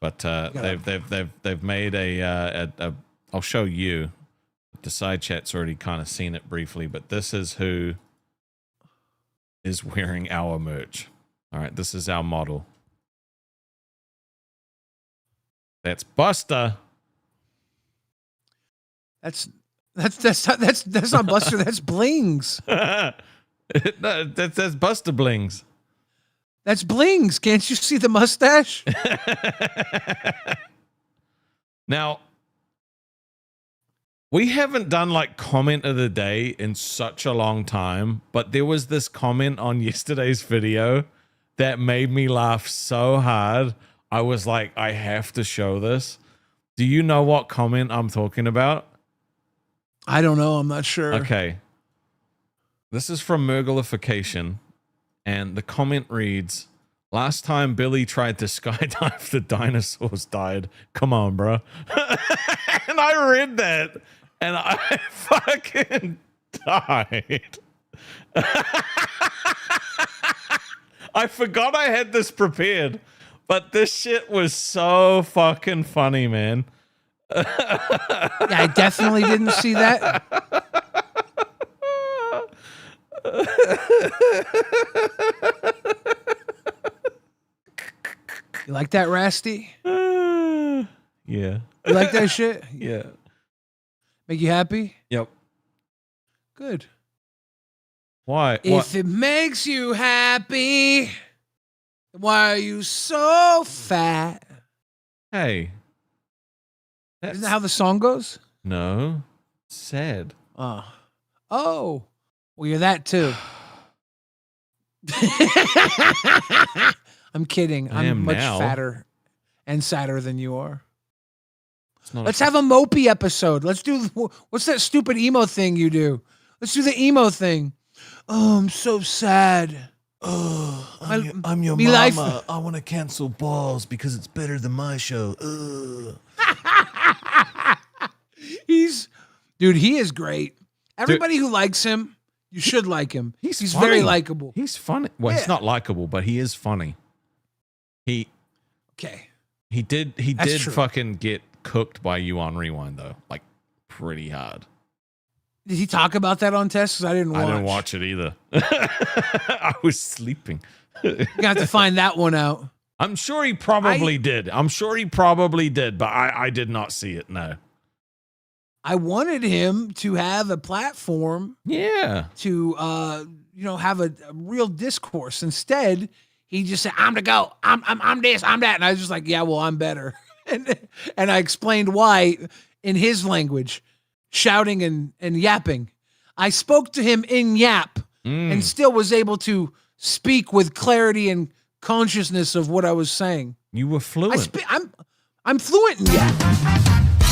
But they've made a I'll show you. The side chat's already kind of seen it briefly, but this is who is wearing our merch. All right, this is our model. That's Buster. That's not Buster. That's Blings. No, that's Buster Blings. That's Bling's. Can't you see the mustache? Now, we haven't done like comment of the day in such a long time, but there was this comment on yesterday's video that made me laugh so hard. I was like, I have to show this. Do you know what comment I'm talking about? I don't know. I'm not sure. Okay. This is from Mergalification, and the comment reads, last time Billy tried to skydive, the dinosaurs died. Come on, bro. And I read that, and I fucking died. I forgot I had this prepared, but this shit was so fucking funny, man. Yeah, I definitely didn't see that. You like that, Rasty? Yeah. You like that shit? Yeah. Make you happy? Yep. Good. Why? If it makes you happy, why are you so fat? Hey. Isn't that how the song goes? No. Sad. Oh. Oh. Well, you're that too. I'm kidding. I'm much fatter and sadder than you are. Let's have a mopey episode. Let's do, what's that stupid emo thing you do? Let's do the emo thing. Oh, I'm so sad. Oh, I'm your me mama. life. I want to cancel balls because it's better than my show. Dude, he is great. Everybody who likes him, you should like him. He's very likable. He's funny. Well, he's not likable, but he is funny. He did true. fucking get cooked by you on Rewind though, like pretty hard. Did he talk about that on test? Because I didn't watch it either. I was sleeping. You got to find that one out. I'm sure he probably did. But I did not see it. No. I wanted him to have a platform. Yeah. To have a real discourse. Instead, he just said, "I'm the GOAT. I'm this. I'm that." And I was just like, "Yeah, well, I'm better." and I explained why in his language, shouting and yapping. I spoke to him in yap and still was able to speak with clarity and consciousness of what I was saying. You were fluent. I'm fluent in yap.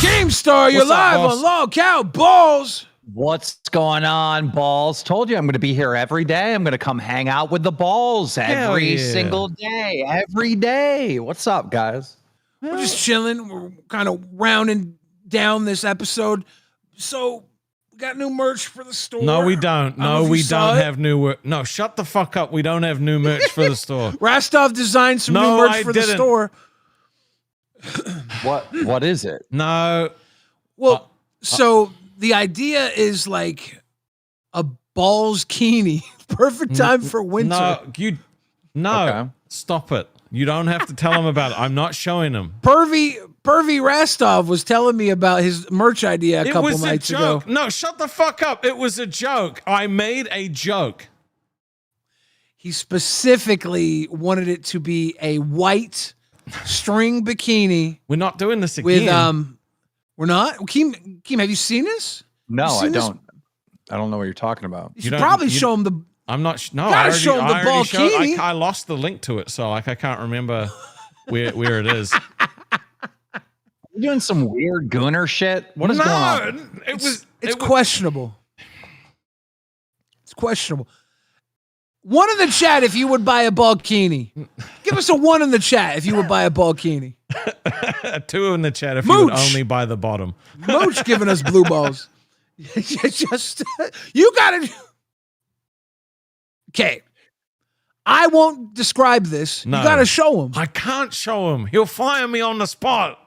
KEEMSTAR, you're live on Lolcow Balls. What's going on, Balls? Told you I'm going to be here every day. I'm going to come hang out with the Balls every single day. Every day. What's up, guys? We're just chilling. We're kind of rounding down this episode. So we got new merch for the store. No, we don't. No, we don't have new. No, shut the fuck up. We don't have new merch for the store. Rastov designed some new merch for the store. What is it? No. Well, so the idea is like a balls kini. Perfect time for winter. Stop it. You don't have to tell him about it. I'm not showing him. Pervy Rastov was telling me about his merch idea a couple nights ago. No, shut the fuck up. It was a joke. I made a joke. He specifically wanted it to be a white string bikini. We're not doing this again. We're not. Keem, have you seen this? No, I don't. I don't know what you're talking about. You should probably show him the. I'm not. No, gotta show him the balkini. I lost the link to it, so like I can't remember where it is. You're doing some weird gooner shit. What is going on? It's questionable. It's questionable. One in the chat if you would buy a balkini. Give us a one in the chat if you would buy a balkini. Two in the chat if you would only buy the bottom. Mooch giving us blue balls. Just you gotta. Okay. I won't describe this. No. You gotta show him. I can't show him. He'll fire me on the spot.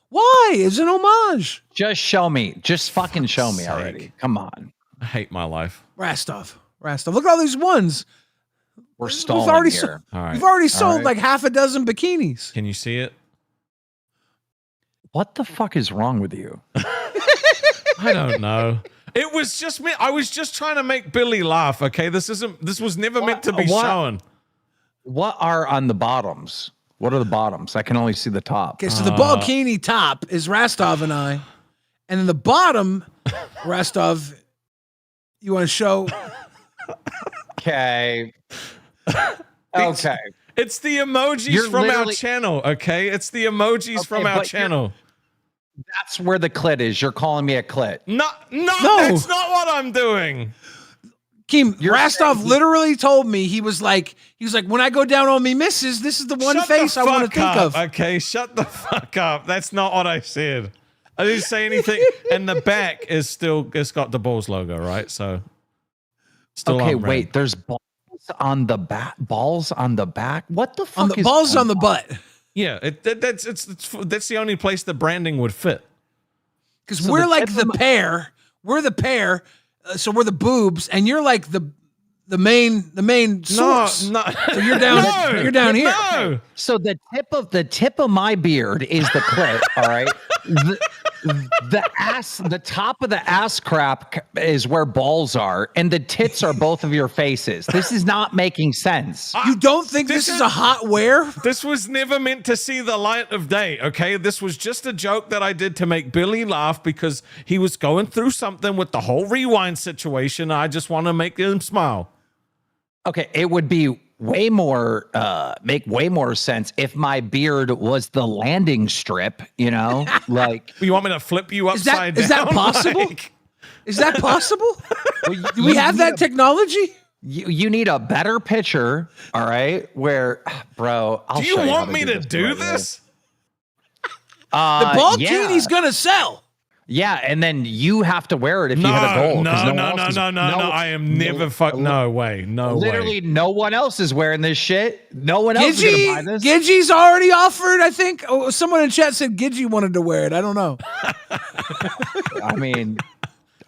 Why? It's an homage. Just show me. Just fucking show me already. Come on. I hate my life. Rastov. Look at all these ones. We're stalling here. All right. We've already sold like half a dozen bikinis. Can you see it? What the fuck is wrong with you? I don't know. It was just me. I was just trying to make Billy laugh. Okay, this was never meant to be shown. What are on the bottoms? What are the bottoms? I can only see the top. Okay, so the Balkini top is Rastov and I, and then the bottom, Rastov, you want to show? Okay. Okay. It's the emojis You're from our literally- channel, okay? It's the emojis from our channel. That's where the clit is. You're calling me a clit. No, that's not what I'm doing. Keem, Rastov literally told me he was like, when I go down on me misses, this is the one face I want to think of. Okay, shut the fuck up. That's not what I said. I didn't say anything. And the back is still, it's got the balls logo, right? So, still okay, on brand. wait. There's balls on the back. Balls on the back. What the fuck? On the balls on the butt. Yeah, that's the only place the branding would fit. Because we're like the pair. We're the pair. So we're the boobs, and you're like the main source. No. So you're down. You're down here. No. So the tip of my beard is the clit. All right. The top of the ass crap is where balls are, and the tits are both of your faces. This is not making sense. You don't think this is a hot wear? This was never meant to see the light of day, okay? This was just a joke that I did to make Billy laugh because he was going through something with the whole rewind situation. I just want to make him smile. Okay, it would be way more make way more sense if my beard was the landing strip, you know? Like, you want me to flip you upside down? Is that possible? Is that possible? Do we have that technology? You need a better picture, all right? Where, bro, I'll do you show you want how me to do right this? The Balkini's gonna sell. Yeah, and then you have to wear it if you hit a goal. No. I am never no way. Literally, no one else is wearing this shit. No one else is gonna buy this. Gidgey's already offered. I think someone in chat said Gidgey wanted to wear it. I don't know. I mean,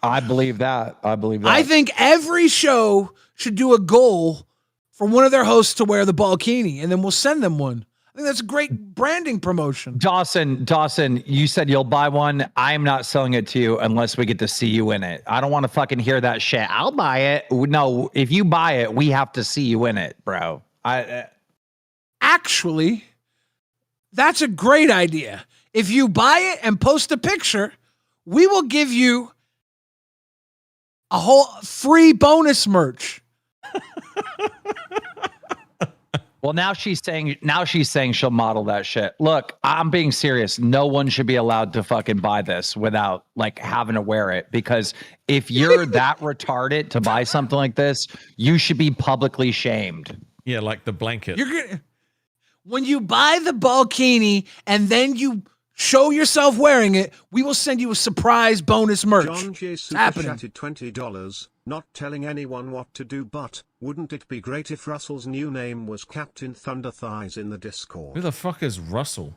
I believe that. I think every show should do a goal for one of their hosts to wear the Balkini, and then we'll send them one. I think that's a great branding promotion. Dawson, you said you'll buy one. I'm not selling it to you unless we get to see you in it. I don't want to fucking hear that shit. I'll buy it. No, if you buy it, we have to see you in it, bro. Actually, that's a great idea. If you buy it and post a picture, we will give you a whole free bonus merch. Well, now she's saying she'll model that shit. Look, I'm being serious. No one should be allowed to fucking buy this without like having to wear it, because if you're that retarded to buy something like this, you should be publicly shamed. Yeah, like the blanket. When you buy the Balkini and then you show yourself wearing it, we will send you a surprise bonus merch. John J. It's Super happening. chatted $20, not telling anyone what to do, but wouldn't it be great if Russell's new name was Captain Thunder Thighs in the Discord? Who the fuck is Russell?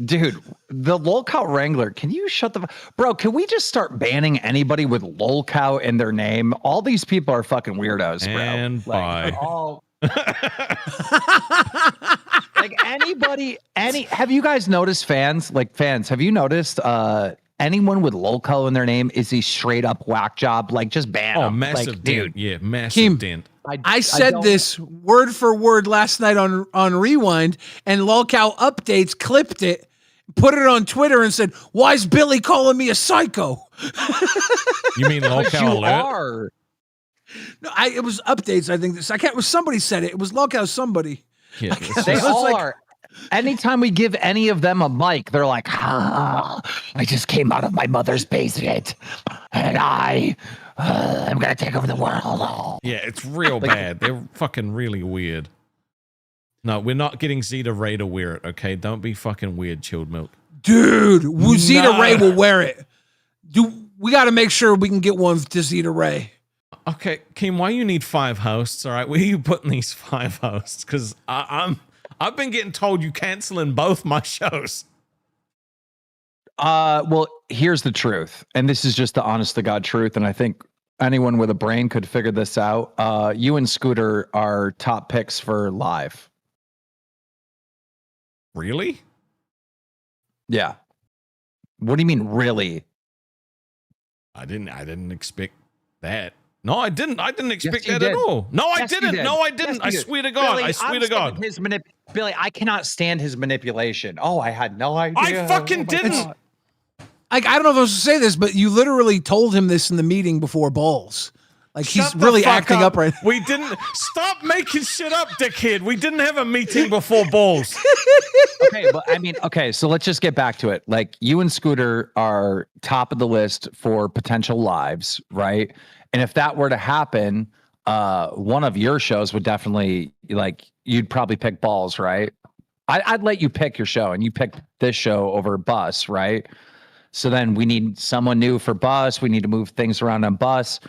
Dude, the Lolcow Wrangler, can you shut the bro, can we just start banning anybody with Lolcow in their name? All these people are fucking weirdos, bro. And like, all like have you guys noticed fans, have you noticed anyone with Lolcow in their name is a straight up whack job? Like, just ban them. Massive like, dent. dude. Yeah, massive dent. I said this word for word last night on Rewind, and Lolcow Updates clipped it, put it on Twitter, and said, "Why is Billy calling me a psycho?" You mean Lolcow Alert? Are. No, it was Updates. I think this. I can't. Somebody said it. It was Lolcow somebody. Yeah, they all are. Anytime we give any of them a mic, they're like, I just came out of my mother's basement, and I'm gonna take over the world. Yeah, it's real bad. They're fucking really weird. No, we're not getting Zeta Ray to wear it, okay? Don't be fucking weird, Chilled Milk. Dude, Zeta Ray will wear it. We got to make sure we can get one to Zeta Ray. Okay, Keem, why you need 5 hosts? All right, where are you putting these 5 hosts? Because I've been getting told you canceling both my shows. Well, here's the truth, and this is just the honest to God truth, and I think anyone with a brain could figure this out. You and Scooter are top picks for live. Really? Yeah. What do you mean, really? I didn't expect that. No, I didn't. I didn't expect Yes, you that at did. all. No, I Yes, you didn't. did. No, I Yes, didn't. you I did. swear to God. Billy, I swear I'm to sick of God. Billy, I cannot stand his manipulation. Oh, I had no idea. I fucking didn't. God. I don't know if I was to say this, but you literally told him this in the meeting before Balls. Like Shut he's the really fuck acting up right now. We didn't stop making shit up, dickhead. We didn't have a meeting before Balls. Okay, but I mean, okay, so let's just get back to it. Like you and Scooter are top of the list for potential lives, right? And if that were to happen, one of your shows would definitely like you'd probably pick Balls, right? I'd let you pick your show, and you pick this show over Bus, right? So then we need someone new for Bus. We need to move things around on Bus.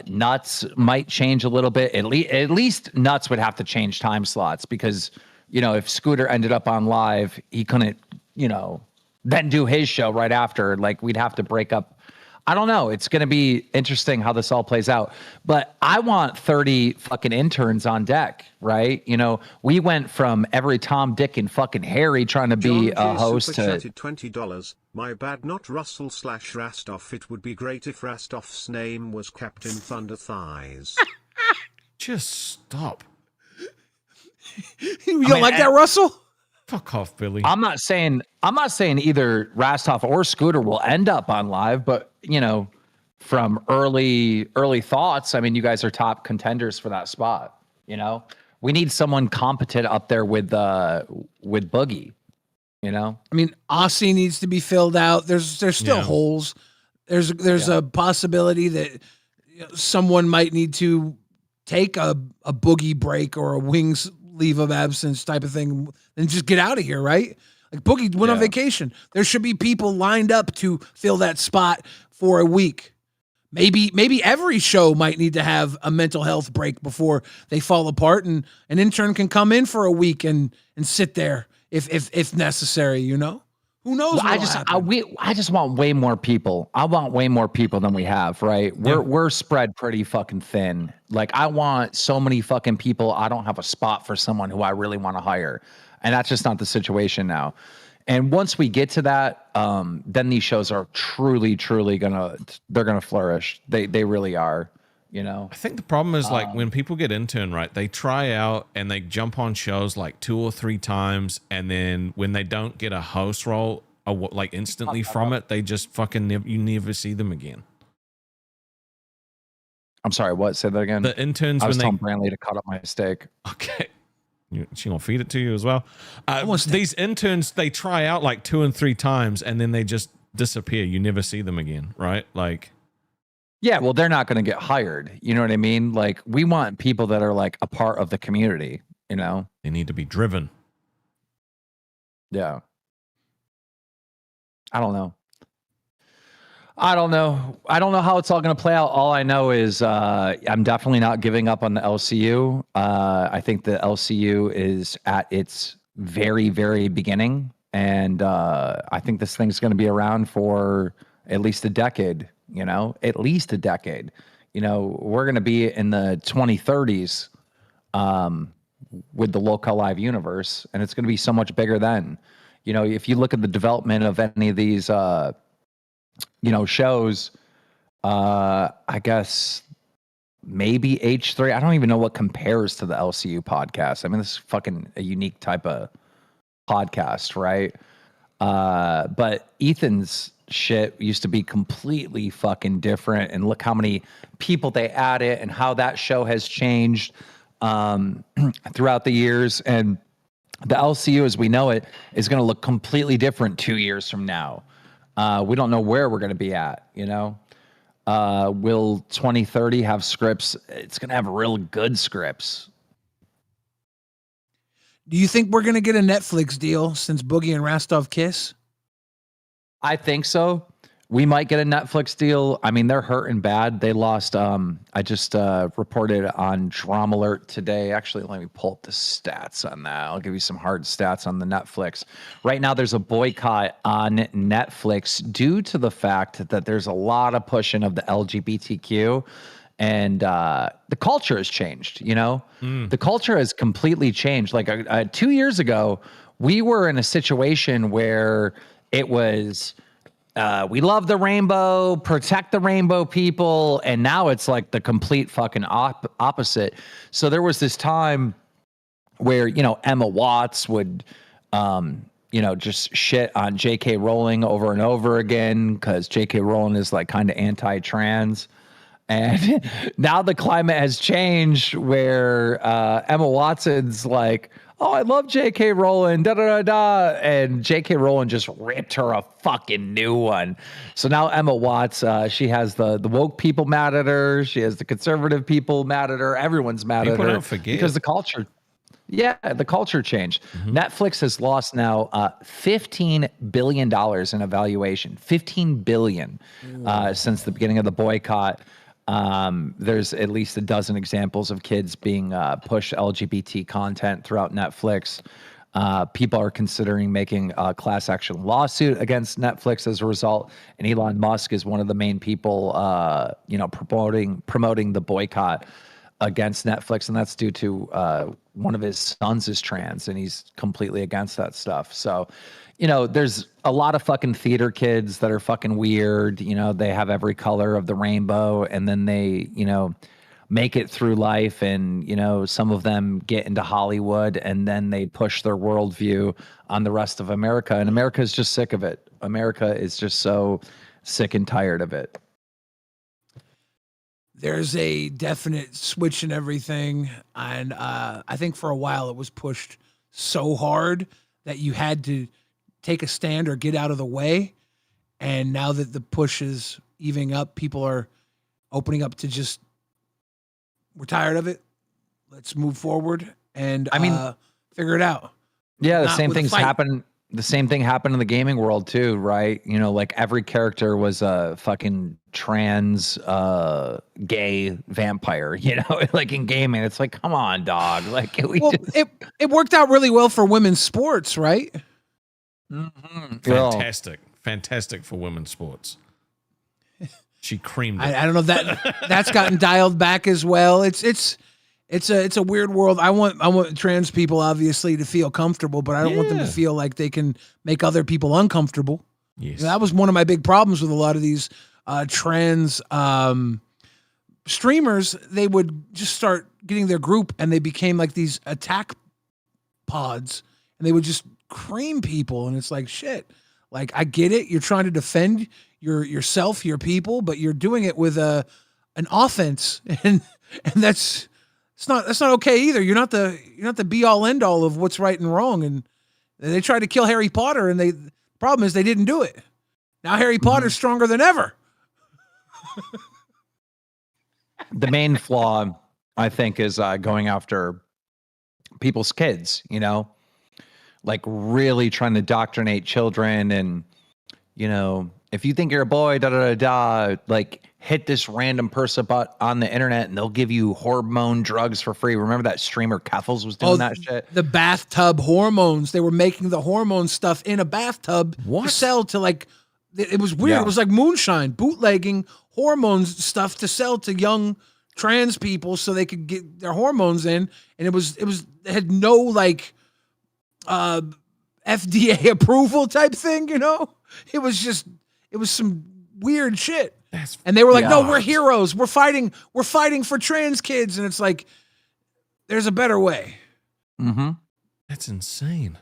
Nuts might change a little bit. At least Nuts would have to change time slots because, you know, if Scooter ended up on live, he couldn't, you know, then do his show right after. Like we'd have to break up. I don't know. It's going to be interesting how this all plays out. But I want 30 fucking interns on deck, right? You know, we went from every Tom, Dick, and fucking Harry trying to be a host to $20. My bad, not Russell/Rastoff. It would be great if Rastoff's name was Captain Thunder Thighs. Just stop. You don't like that, Russell? Fuck off, Billy. I'm not saying either Rastoff or Scooter will end up on live, but you know, from early thoughts, I mean, you guys are top contenders for that spot. You know, we need someone competent up there with Boogie. You know, I mean, Aussie needs to be filled out. There's still holes. There's a possibility that someone might need to take a Boogie break or a Wings leave of absence type of thing and just get out of here, right? Like Boogie went on vacation. There should be people lined up to fill that spot for a week. Maybe every show might need to have a mental health break before they fall apart, and an intern can come in for a week and sit there if necessary, you know? Who knows? Well, I just want way more people. I want way more people than we have, right? We're spread pretty fucking thin. Like I want so many fucking people. I don't have a spot for someone who I really want to hire. And that's just not the situation now. And once we get to that, then these shows are truly gonna flourish. They really are. You know, I think the problem is like when people get intern, right, they try out and they jump on shows like 2 or 3 times, and then when they don't get a host role or like instantly from it, they just fucking you never see them again. I'm sorry, what? Say that again. The interns, I was telling Brantley to cut up my steak. Okay. She gonna feed it to you as well. These interns, they try out like 2 and 3 times, and then they just disappear. You never see them again, right? Like. Yeah, well, they're not going to get hired. You know what I mean? Like, we want people that are like a part of the community, you know? They need to be driven. Yeah. I don't know. I don't know how it's all going to play out. All I know is I'm definitely not giving up on the LCU. I think the LCU is at its very, very beginning. And I think this thing's going to be around for at least a decade. You know, at least a decade. You know, we're going to be in the 2030s with the LolcowUniverse, and it's going to be so much bigger then. You know, if you look at the development of any of these, you know, shows, I guess maybe H3. I don't even know what compares to the LCU podcast. I mean, this is fucking a unique type of podcast, right? But Ethan's shit used to be completely fucking different, and look how many people they added and how that show has changed throughout the years. And the LCU as we know it is going to look completely different 2 years from now. We don't know where we're going to be at, you know. Will 2030 have scripts? It's going to have real good scripts. Do you think we're going to get a Netflix deal since Boogie and Rastov kiss? I think so. We might get a Netflix deal. I mean, they're hurting bad. They lost. I just reported on Drama Alert today. Actually, let me pull up the stats on that. I'll give you some hard stats on the Netflix. Right now, there's a boycott on Netflix due to the fact that there's a lot of pushing of the LGBTQ. And the culture has changed, you know? The culture has completely changed. Like 2 years ago, we were in a situation where it was we love the rainbow, protect the rainbow people. And now it's like the complete fucking opposite. So there was this time where, Emma Watts would, just shit on J.K. Rowling over and over again because J.K. Rowling is like kind of anti-trans. And now the climate has changed where Emma Watson's like, oh, I love J.K. Rowling, da-da-da-da. And J.K. Rowling just ripped her a fucking new one. So now Emma Watts, she has the woke people mad at her. She has the conservative people mad at her. Everyone's mad at her. People don't forget. Because the culture changed. Netflix has lost now $15 billion in evaluation. $15 billion since the beginning of the boycott. There's at least a dozen examples of kids being pushed LGBT content throughout Netflix. People are considering making a class action lawsuit against Netflix as a result. And Elon Musk is one of the main people, promoting the boycott against Netflix. And that's due to one of his sons is trans and he's completely against that stuff. So, there's a lot of fucking theater kids that are fucking weird. They have every color of the rainbow and then they, make it through life. And, some of them get into Hollywood and then they push their worldview on the rest of America. And America is just sick of it. America is just so sick and tired of it. There's a definite switch in everything. And I think for a while it was pushed so hard that you had to take a stand or get out of the way. And now that the push is evening up, people are opening up to just, we're tired of it. Let's move forward and figure it out. Yeah, the same thing happened in the gaming world too, right? Like every character was a fucking trans gay vampire, like in gaming. It's like, come on, dog. Like it worked out really well for women's sports, right? Mm-hmm. Fantastic for women's sports. She creamed it. I don't know that's gotten dialed back as well. It's a weird world. I want trans people obviously to feel comfortable, but I don't want them to feel like they can make other people uncomfortable. Yes. That was one of my big problems with a lot of these trans streamers. They would just start getting their group and they became like these attack pods and they would just cream people. And it's like, shit, like, I get it. You're trying to defend yourself, your people, but you're doing it with an offense. And that's not okay either. You're not the be all end all of what's right and wrong. And they tried to kill Harry Potter and the problem is they didn't do it. Now Harry Potter's stronger than ever. The main flaw, I think, is going after people's kids, like really trying to indoctrinate children. And, if you think you're a boy, like hit this random person on the internet and they'll give you hormone drugs for free. Remember that streamer Keffels was doing that shit? The bathtub hormones. They were making the hormone stuff in a bathtub to sell to like, it was weird. Yeah. It was like moonshine, bootlegging hormones stuff to sell to young trans people so they could get their hormones in. And it had no like FDA approval type thing, It was some weird shit. And they were like, no, we're heroes. We're fighting for trans kids. And it's like, there's a better way. Mm-hmm. That's insane.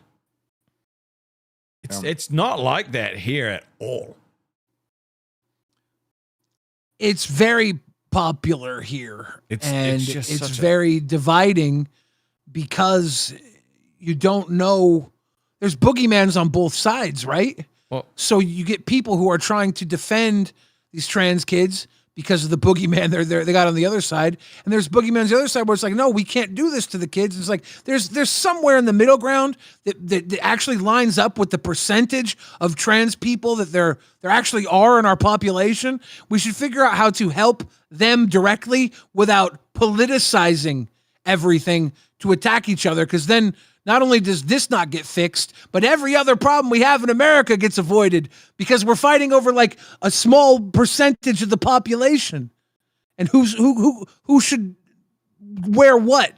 It's not like that here at all. It's very popular here. It's very dividing because you don't know. There's boogeymans on both sides, right? Well, so you get people who are trying to defend these trans kids because of the boogeyman they got on the other side, and there's boogeyman on the other side where it's like, no, we can't do this to the kids. It's like there's somewhere in the middle ground that actually lines up with the percentage of trans people that there actually are in our population. We should figure out how to help them directly without politicizing everything to attack each other, because then not only does this not get fixed, but every other problem we have in America gets avoided because we're fighting over like a small percentage of the population and who should wear what.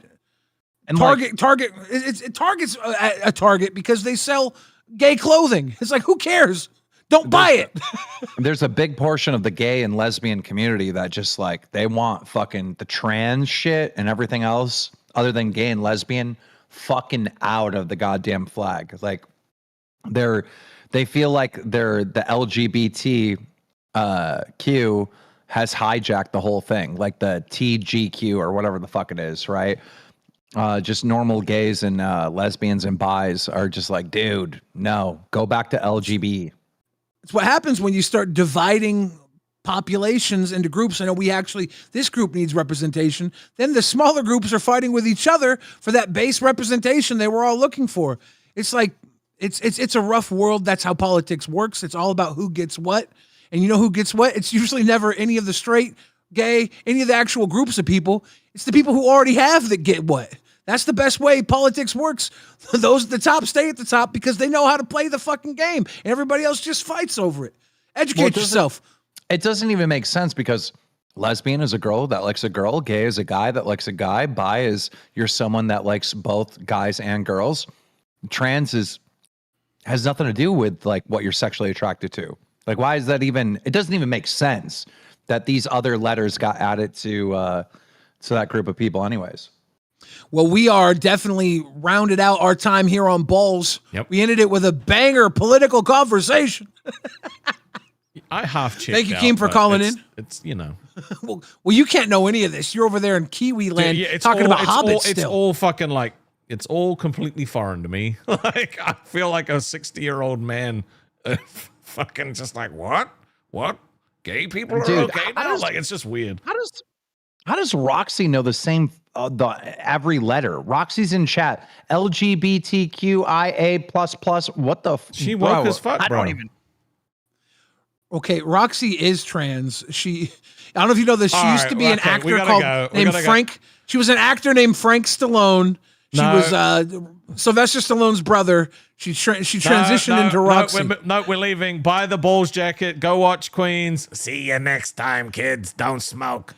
And Target's a Target because they sell gay clothing. It's like, who cares? Don't buy it. There's a big portion of the gay and lesbian community that just like they want fucking the trans shit and everything else other than gay and lesbian fucking out of the goddamn flag. Like they feel like the LGBT Q has hijacked the whole thing, like the TGQ or whatever the fuck it is, right? Just normal gays and lesbians and bis are just like, dude, no, go back to LGB. It's what happens when you start dividing populations into groups. I know this group needs representation. Then the smaller groups are fighting with each other for that base representation they were all looking for. It's like, it's a rough world. That's how politics works. It's all about who gets what. And you know who gets what? It's usually never any of the straight, gay, any of the actual groups of people. It's the people who already have that get what. That's the best way politics works. Those at the top stay at the top because they know how to play the fucking game. And everybody else just fights over it. Educate yourself. It doesn't even make sense because lesbian is a girl that likes a girl. Gay is a guy that likes a guy. Bi is you're someone that likes both guys and girls. Trans has nothing to do with like what you're sexually attracted to. Like, why is that even? It doesn't even make sense that these other letters got added to that group of people anyways. Well, we are definitely rounded out our time here on Balls. Yep. We ended it with a banger political conversation. I half checked. Thank you, Keem, for calling in. It's you know. well, you can't know any of this. You're over there in Kiwi land talking about hobbits. It's all fucking like it's all completely foreign to me. Like I feel like a 60-year-old man, fucking just like what? Gay people are okay now? Like it's just weird. How does Roxy know the same every letter? Roxy's in chat. LGBTQIA++. What the? She woke as fuck, bro. I don't even. Okay, Roxy is trans. I don't know if you know this. She used to be an actor named Frank. She was an actor named Frank Stallone. She was Sylvester Stallone's brother. She transitioned into Roxy. We're leaving. Buy the Balls jacket. Go watch Queens. See you next time, kids. Don't smoke.